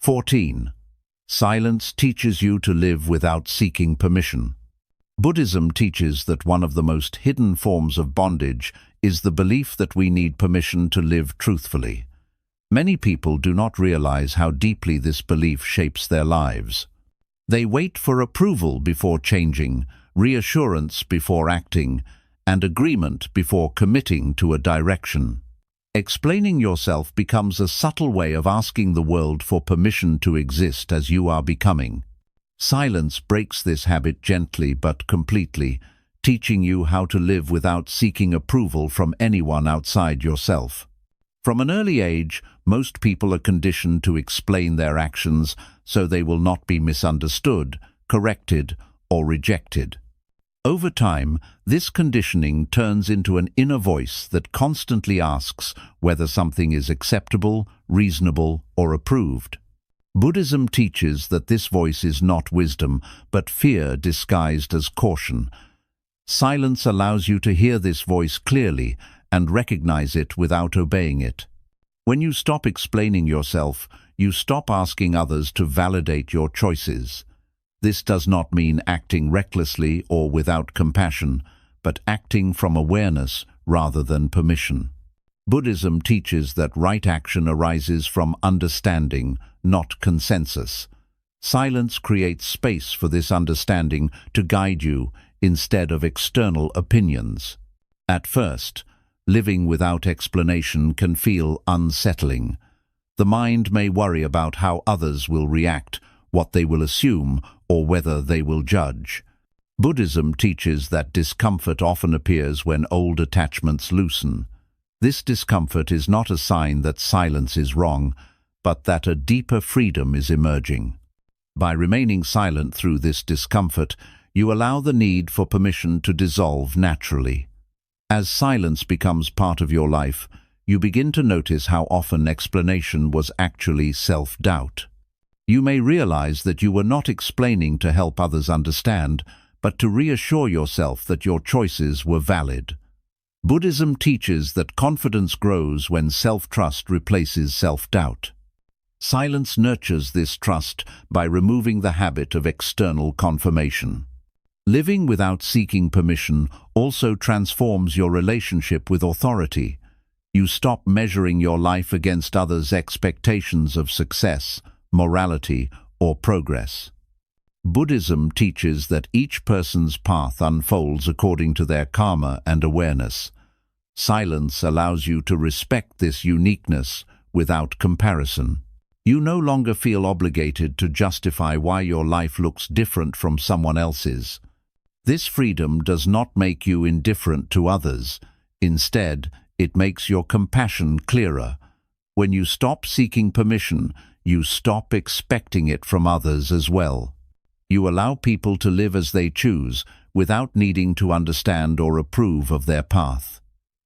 14. Silence teaches you to live without seeking permission. Buddhism teaches that one of the most hidden forms of bondage is the belief that we need permission to live truthfully. Many people do not realize how deeply this belief shapes their lives. They wait for approval before changing, reassurance before acting, and agreement before committing to a direction. Explaining yourself becomes a subtle way of asking the world for permission to exist as you are becoming. Silence breaks this habit gently but completely, teaching you how to live without seeking approval from anyone outside yourself. From an early age, most people are conditioned to explain their actions so they will not be misunderstood, corrected, or rejected. Over time, this conditioning turns into an inner voice that constantly asks whether something is acceptable, reasonable, or approved. Buddhism teaches that this voice is not wisdom, but fear disguised as caution. Silence allows you to hear this voice clearly and recognize it without obeying it. When you stop explaining yourself, you stop asking others to validate your choices. This does not mean acting recklessly or without compassion, but acting from awareness rather than permission. Buddhism teaches that right action arises from understanding, not consensus. Silence creates space for this understanding to guide you instead of external opinions. At first, living without explanation can feel unsettling. The mind may worry about how others will react, what they will assume, or whether they will judge. Buddhism teaches that discomfort often appears when old attachments loosen. This discomfort is not a sign that silence is wrong, but that a deeper freedom is emerging. By remaining silent through this discomfort, you allow the need for permission to dissolve naturally. As silence becomes part of your life, you begin to notice how often explanation was actually self-doubt. You may realize that you were not explaining to help others understand, but to reassure yourself that your choices were valid. Buddhism teaches that confidence grows when self-trust replaces self-doubt. Silence nurtures this trust by removing the habit of external confirmation. Living without seeking permission also transforms your relationship with authority. You stop measuring your life against others' expectations of success, morality, or progress. Buddhism teaches that each person's path unfolds according to their karma and awareness. Silence allows you to respect this uniqueness without comparison. You no longer feel obligated to justify why your life looks different from someone else's. This freedom does not make you indifferent to others. Instead, it makes your compassion clearer. When you stop seeking permission, you stop expecting it from others as well. You allow people to live as they choose, without needing to understand or approve of their path.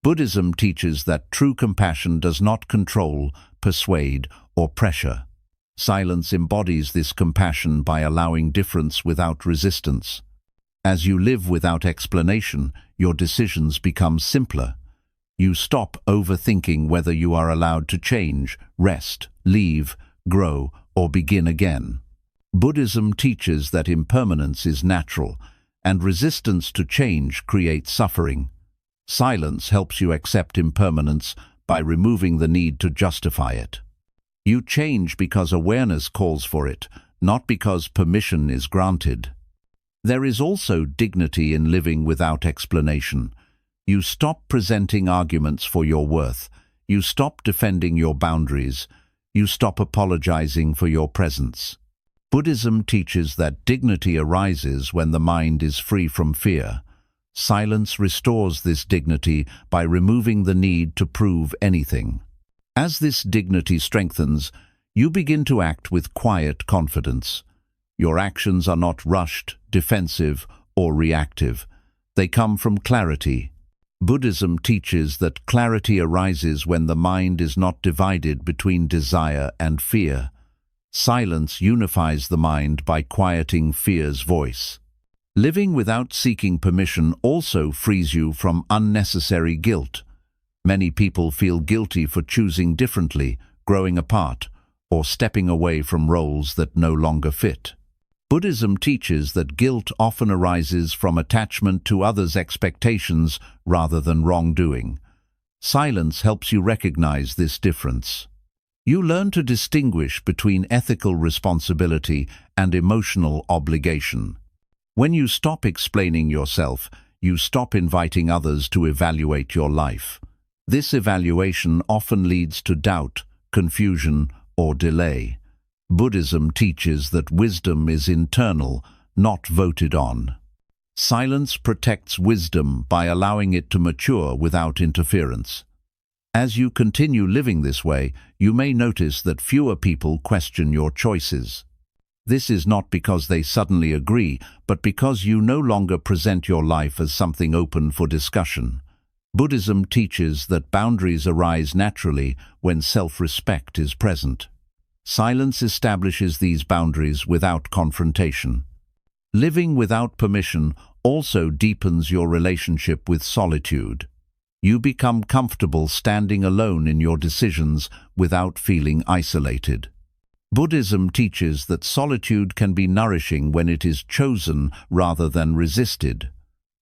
Buddhism teaches that true compassion does not control, persuade, or pressure. Silence embodies this compassion by allowing difference without resistance. As you live without explanation, your decisions become simpler. You stop overthinking whether you are allowed to change, rest, leave, grow, or begin again. Buddhism teaches that impermanence is natural, and resistance to change creates suffering. Silence helps you accept impermanence by removing the need to justify it. You change because awareness calls for it, not because permission is granted. There is also dignity in living without explanation. You stop presenting arguments for your worth. You stop defending your boundaries. You stop apologizing for your presence. Buddhism teaches that dignity arises when the mind is free from fear. Silence restores this dignity by removing the need to prove anything. As this dignity strengthens, you begin to act with quiet confidence. Your actions are not rushed, defensive, or reactive. They come from clarity. Buddhism teaches that clarity arises when the mind is not divided between desire and fear. Silence unifies the mind by quieting fear's voice. Living without seeking permission also frees you from unnecessary guilt. Many people feel guilty for choosing differently, growing apart, or stepping away from roles that no longer fit. Buddhism teaches that guilt often arises from attachment to others' expectations rather than wrongdoing. Silence helps you recognize this difference. You learn to distinguish between ethical responsibility and emotional obligation. When you stop explaining yourself, you stop inviting others to evaluate your life. This evaluation often leads to doubt, confusion, or delay. Buddhism teaches that wisdom is internal, not voted on. Silence protects wisdom by allowing it to mature without interference. As you continue living this way, you may notice that fewer people question your choices. This is not because they suddenly agree, but because you no longer present your life as something open for discussion. Buddhism teaches that boundaries arise naturally when self-respect is present. Silence establishes these boundaries without confrontation. Living without permission also deepens your relationship with solitude. You become comfortable standing alone in your decisions without feeling isolated. Buddhism teaches that solitude can be nourishing when it is chosen rather than resisted.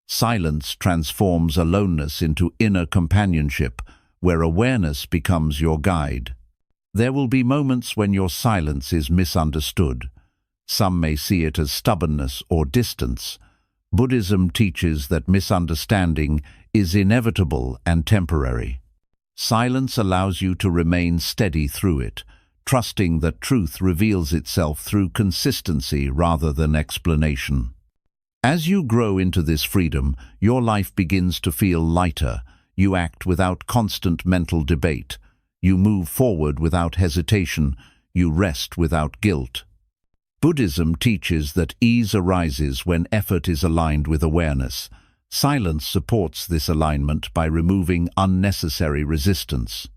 Silence transforms aloneness into inner companionship, where awareness becomes your guide. There will be moments when your silence is misunderstood. Some may see it as stubbornness or distance. Buddhism teaches that misunderstanding is inevitable and temporary. Silence allows you to remain steady through it, trusting that truth reveals itself through consistency rather than explanation. As you grow into this freedom, your life begins to feel lighter. You act without constant mental debate. You move forward without hesitation. You rest without guilt. Buddhism teaches that ease arises when effort is aligned with awareness. Silence supports this alignment by removing unnecessary resistance.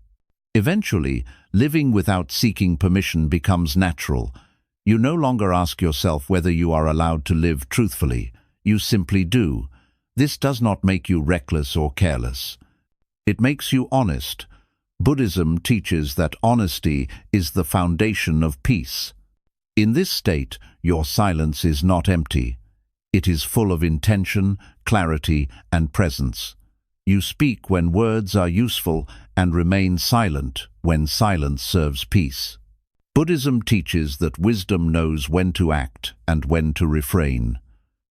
Eventually, living without seeking permission becomes natural. You no longer ask yourself whether you are allowed to live truthfully. You simply do. This does not make you reckless or careless. It makes you honest. Buddhism teaches that honesty is the foundation of peace. In this state, your silence is not empty. It is full of intention, clarity, and presence. You speak when words are useful and remain silent when silence serves peace. Buddhism teaches that wisdom knows when to act and when to refrain.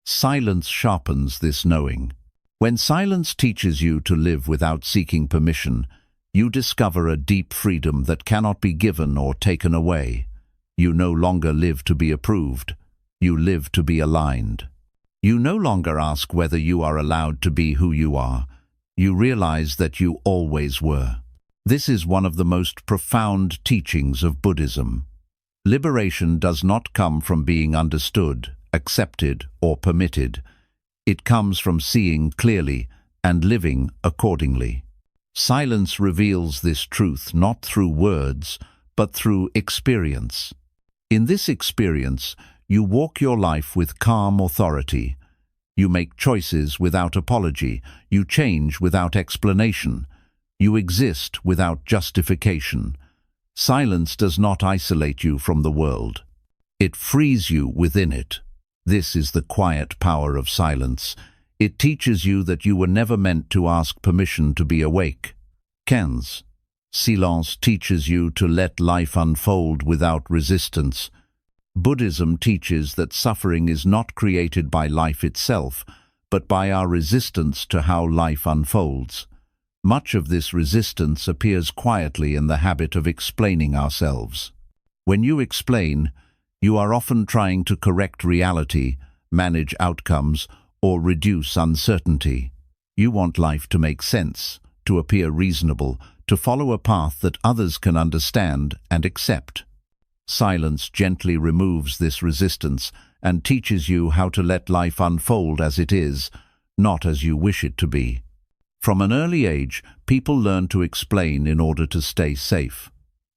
Silence sharpens this knowing. When silence teaches you to live without seeking permission, you discover a deep freedom that cannot be given or taken away. You no longer live to be approved. You live to be aligned. You no longer ask whether you are allowed to be who you are. You realize that you always were. This is one of the most profound teachings of Buddhism. Liberation does not come from being understood, accepted, or permitted. It comes from seeing clearly and living accordingly. Silence reveals this truth not through words, but through experience. In this experience, you walk your life with calm authority. You make choices without apology. You change without explanation. You exist without justification. Silence does not isolate you from the world. It frees you within it. This is the quiet power of silence. It teaches you that you were never meant to ask permission to be awake. Ken's silence teaches you to let life unfold without resistance. Buddhism teaches that suffering is not created by life itself, but by our resistance to how life unfolds. Much of this resistance appears quietly in the habit of explaining ourselves. When you explain, you are often trying to correct reality, manage outcomes, or reduce uncertainty. You want life to make sense, to appear reasonable, to follow a path that others can understand and accept. Silence gently removes this resistance and teaches you how to let life unfold as it is, not as you wish it to be. From an early age, people learn to explain in order to stay safe.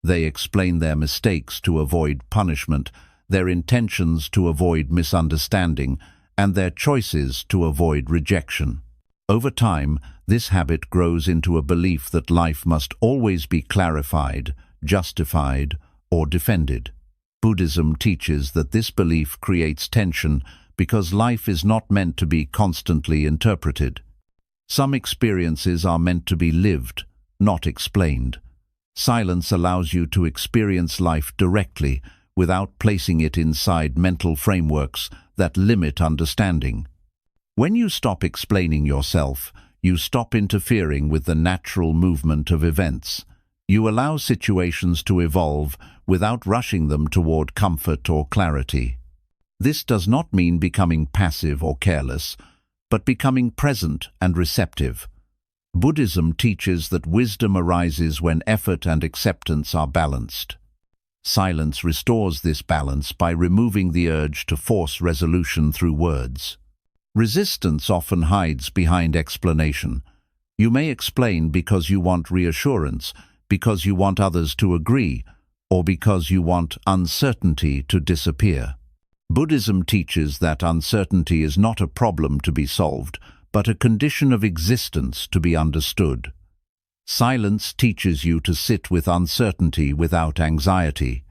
They explain their mistakes to avoid punishment, their intentions to avoid misunderstanding, and their choices to avoid rejection. Over time, this habit grows into a belief that life must always be clarified, justified, or defended. Buddhism teaches that this belief creates tension because life is not meant to be constantly interpreted. Some experiences are meant to be lived, not explained. Silence allows you to experience life directly without placing it inside mental frameworks that limit understanding. When you stop explaining yourself, you stop interfering with the natural movement of events. You allow situations to evolve without rushing them toward comfort or clarity. This does not mean becoming passive or careless, but becoming present and receptive. Buddhism teaches that wisdom arises when effort and acceptance are balanced. Silence restores this balance by removing the urge to force resolution through words. Resistance often hides behind explanation. You may explain because you want reassurance, because you want others to agree, or because you want uncertainty to disappear. Buddhism teaches that uncertainty is not a problem to be solved, but a condition of existence to be understood. Silence teaches you to sit with uncertainty without anxiety.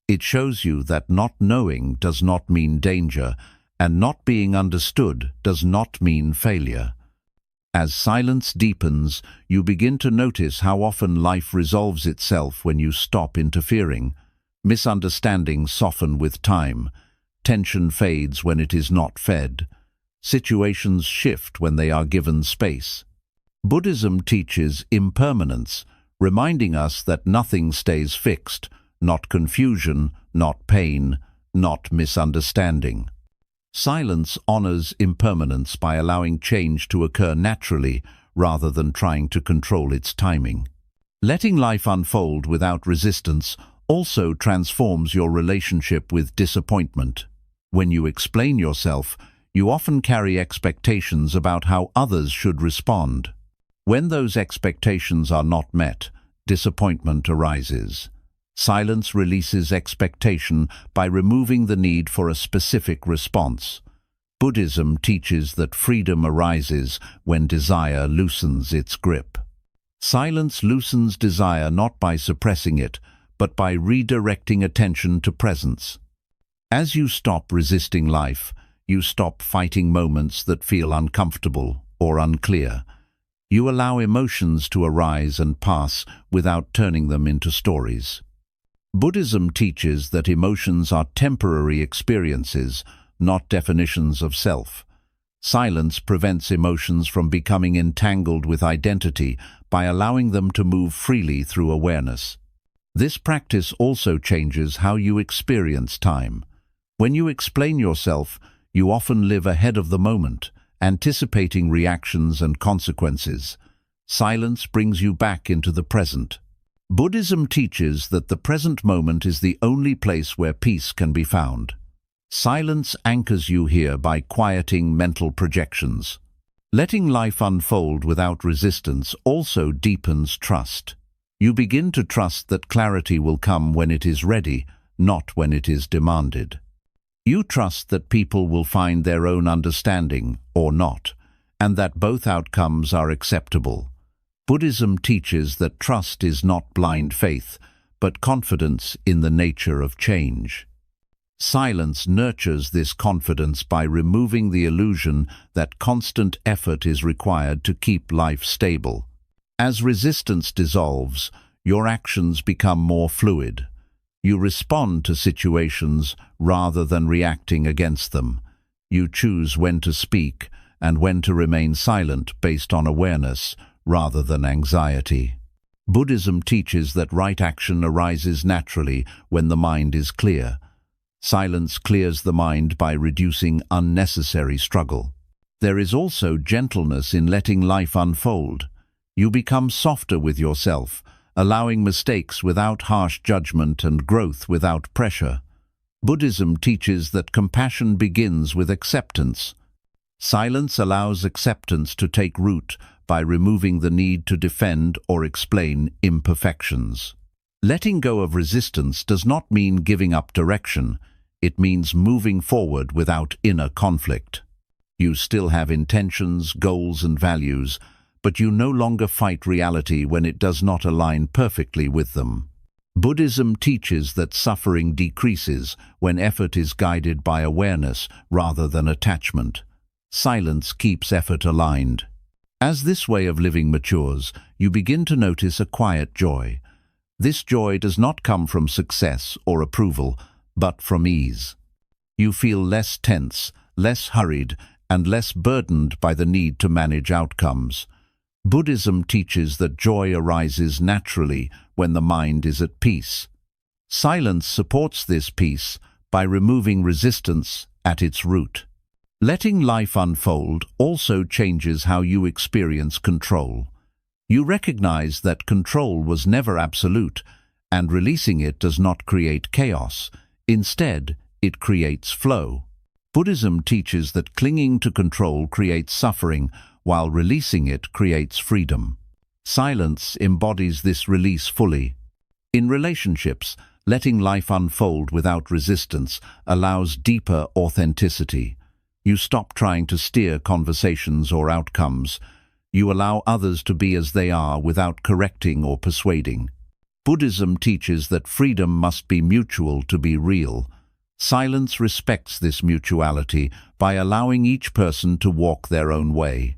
It shows you that not knowing does not mean danger, and not being understood does not mean failure. As silence deepens, you begin to notice how often life resolves itself when you stop interfering. Misunderstandings soften with time. Tension fades when it is not fed. Situations shift when they are given space. Buddhism teaches impermanence, reminding us that nothing stays fixed, not confusion, not pain, not misunderstanding. Silence honors impermanence by allowing change to occur naturally rather than trying to control its timing. Letting life unfold without resistance also transforms your relationship with disappointment. When you explain yourself, you often carry expectations about how others should respond. When those expectations are not met, disappointment arises. Silence releases expectation by removing the need for a specific response. Buddhism teaches that freedom arises when desire loosens its grip. Silence loosens desire not by suppressing it, but by redirecting attention to presence. As you stop resisting life, you stop fighting moments that feel uncomfortable or unclear. You allow emotions to arise and pass without turning them into stories. Buddhism teaches that emotions are temporary experiences, not definitions of self. Silence prevents emotions from becoming entangled with identity by allowing them to move freely through awareness. This practice also changes how you experience time. When you explain yourself, you often live ahead of the moment, anticipating reactions and consequences. Silence brings you back into the present. Buddhism teaches that the present moment is the only place where peace can be found. Silence anchors you here by quieting mental projections. Letting life unfold without resistance also deepens trust. You begin to trust that clarity will come when it is ready, not when it is demanded. You trust that people will find their own understanding, or not, and that both outcomes are acceptable. Buddhism teaches that trust is not blind faith, but confidence in the nature of change. Silence nurtures this confidence by removing the illusion that constant effort is required to keep life stable. As resistance dissolves, your actions become more fluid. You respond to situations rather than reacting against them. You choose when to speak and when to remain silent based on awareness rather than anxiety. Buddhism teaches that right action arises naturally when the mind is clear. Silence clears the mind by reducing unnecessary struggle. There is also gentleness in letting life unfold. You become softer with yourself, allowing mistakes without harsh judgment and growth without pressure. Buddhism teaches that compassion begins with acceptance. Silence allows acceptance to take root by removing the need to defend or explain imperfections. Letting go of resistance does not mean giving up direction. It means moving forward without inner conflict. You still have intentions, goals, and values, but you no longer fight reality when it does not align perfectly with them. Buddhism teaches that suffering decreases when effort is guided by awareness rather than attachment. Silence keeps effort aligned. As this way of living matures, you begin to notice a quiet joy. This joy does not come from success or approval, but from ease. You feel less tense, less hurried, and less burdened by the need to manage outcomes. Buddhism teaches that joy arises naturally when the mind is at peace. Silence supports this peace by removing resistance at its root. Letting life unfold also changes how you experience control. You recognize that control was never absolute, and releasing it does not create chaos. Instead, it creates flow. Buddhism teaches that clinging to control creates suffering, while releasing it creates freedom. Silence embodies this release fully. In relationships, letting life unfold without resistance allows deeper authenticity. You stop trying to steer conversations or outcomes. You allow others to be as they are without correcting or persuading. Buddhism teaches that freedom must be mutual to be real. Silence respects this mutuality by allowing each person to walk their own way.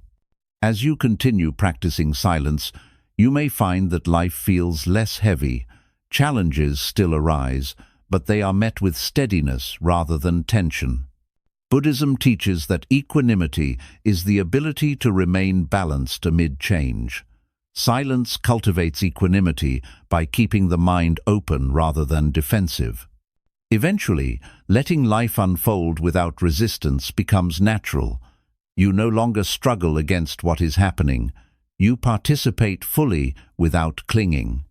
As you continue practicing silence, you may find that life feels less heavy. Challenges still arise, but they are met with steadiness rather than tension. Buddhism teaches that equanimity is the ability to remain balanced amid change. Silence cultivates equanimity by keeping the mind open rather than defensive. Eventually, letting life unfold without resistance becomes natural. You no longer struggle against what is happening. You participate fully without clinging.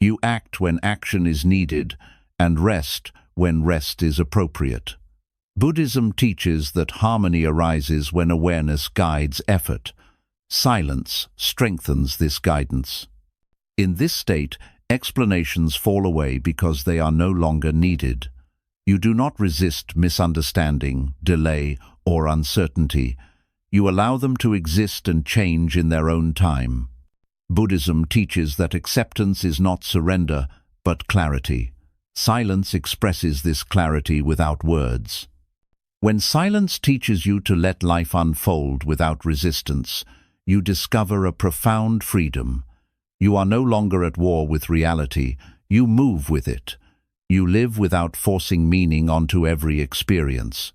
You act when action is needed and rest when rest is appropriate. Buddhism teaches that harmony arises when awareness guides effort. Silence strengthens this guidance. In this state, explanations fall away because they are no longer needed. You do not resist misunderstanding, delay, or uncertainty. You allow them to exist and change in their own time. Buddhism teaches that acceptance is not surrender, but clarity. Silence expresses this clarity without words. When silence teaches you to let life unfold without resistance, you discover a profound freedom. You are no longer at war with reality, you move with it. You live without forcing meaning onto every experience.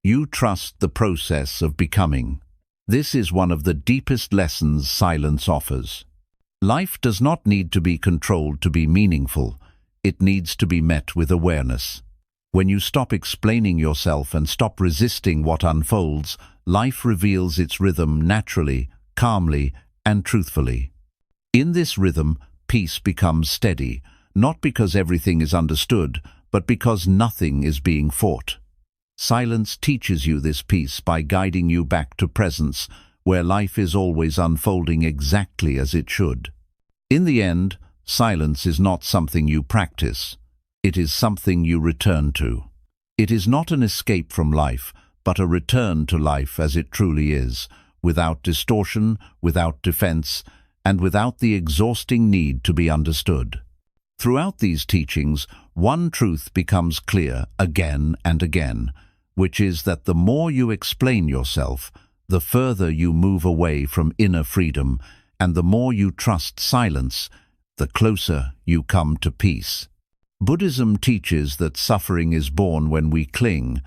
You trust the process of becoming. This is one of the deepest lessons silence offers. Life does not need to be controlled to be meaningful. It needs to be met with awareness. When you stop explaining yourself and stop resisting what unfolds, life reveals its rhythm naturally, calmly, and truthfully. In this rhythm, peace becomes steady, not because everything is understood, but because nothing is being fought. Silence teaches you this peace by guiding you back to presence, where life is always unfolding exactly as it should. In the end, silence is not something you practice. It is something you return to. It is not an escape from life, but a return to life as it truly is, without distortion, without defense, and without the exhausting need to be understood. Throughout these teachings, one truth becomes clear again and again, which is that the more you explain yourself, the further you move away from inner freedom, and the more you trust silence, the closer you come to peace. Buddhism teaches that suffering is born when we cling,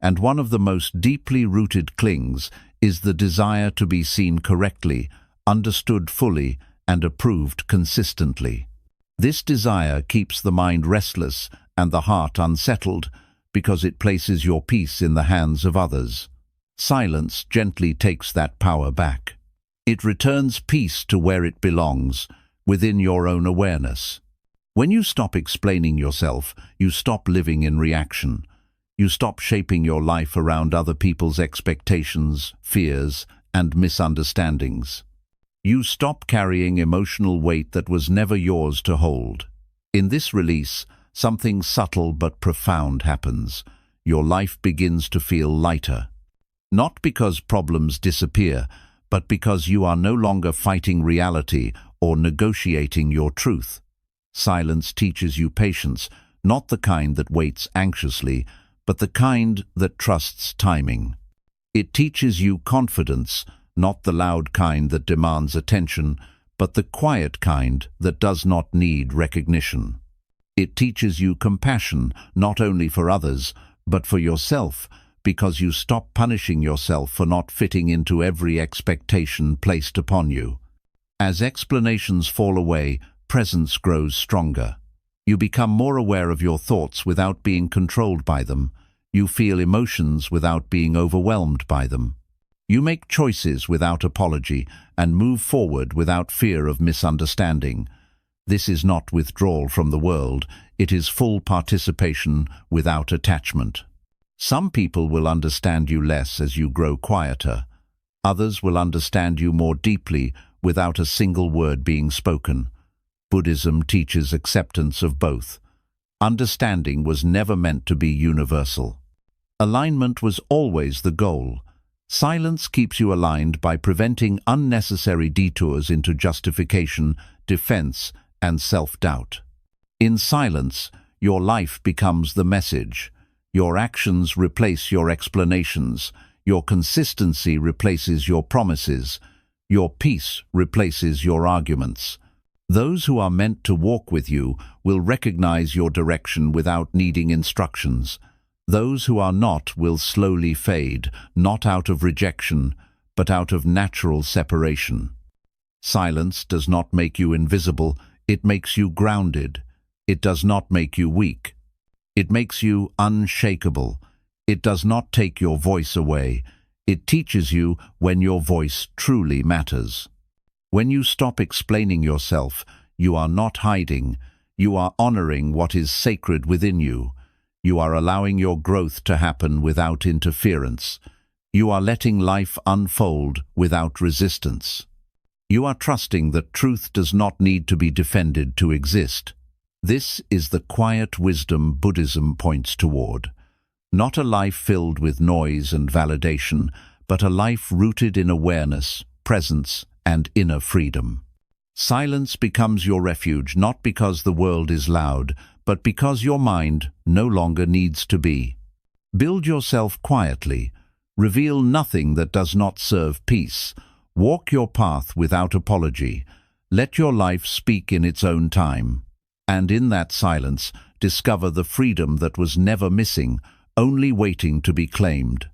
and one of the most deeply rooted clings is the desire to be seen correctly, understood fully, and approved consistently. This desire keeps the mind restless and the heart unsettled because it places your peace in the hands of others. Silence gently takes that power back. It returns peace to where it belongs, within your own awareness. When you stop explaining yourself, you stop living in reaction. You stop shaping your life around other people's expectations, fears, and misunderstandings. You stop carrying emotional weight that was never yours to hold. In this release, something subtle but profound happens. Your life begins to feel lighter. Not because problems disappear, but because you are no longer fighting reality or negotiating your truth. Silence teaches you patience, not the kind that waits anxiously, but the kind that trusts timing. It teaches you confidence, not the loud kind that demands attention, but the quiet kind that does not need recognition. It teaches you compassion, not only for others, but for yourself, because you stop punishing yourself for not fitting into every expectation placed upon you. As explanations fall away, presence grows stronger. You become more aware of your thoughts without being controlled by them. You feel emotions without being overwhelmed by them. You make choices without apology and move forward without fear of misunderstanding. This is not withdrawal from the world, it is full participation without attachment. Some people will understand you less as you grow quieter. Others will understand you more deeply without a single word being spoken. Buddhism teaches acceptance of both. Understanding was never meant to be universal. Alignment was always the goal. Silence keeps you aligned by preventing unnecessary detours into justification, defense, and self-doubt. In silence, your life becomes the message. Your actions replace your explanations. Your consistency replaces your promises. Your peace replaces your arguments. Those who are meant to walk with you will recognize your direction without needing instructions. Those who are not will slowly fade, not out of rejection, but out of natural separation. Silence does not make you invisible, it makes you grounded. It does not make you weak. It makes you unshakable. It does not take your voice away. It teaches you when your voice truly matters. When you stop explaining yourself, you are not hiding. You are honoring what is sacred within you. You are allowing your growth to happen without interference. You are letting life unfold without resistance. You are trusting that truth does not need to be defended to exist. This is the quiet wisdom Buddhism points toward. Not a life filled with noise and validation, but a life rooted in awareness, presence, and inner freedom. Silence becomes your refuge, not because the world is loud, but because your mind no longer needs to be. Build yourself quietly. Reveal nothing that does not serve peace. Walk your path without apology. Let your life speak in its own time. And in that silence, discover the freedom that was never missing, only waiting to be claimed.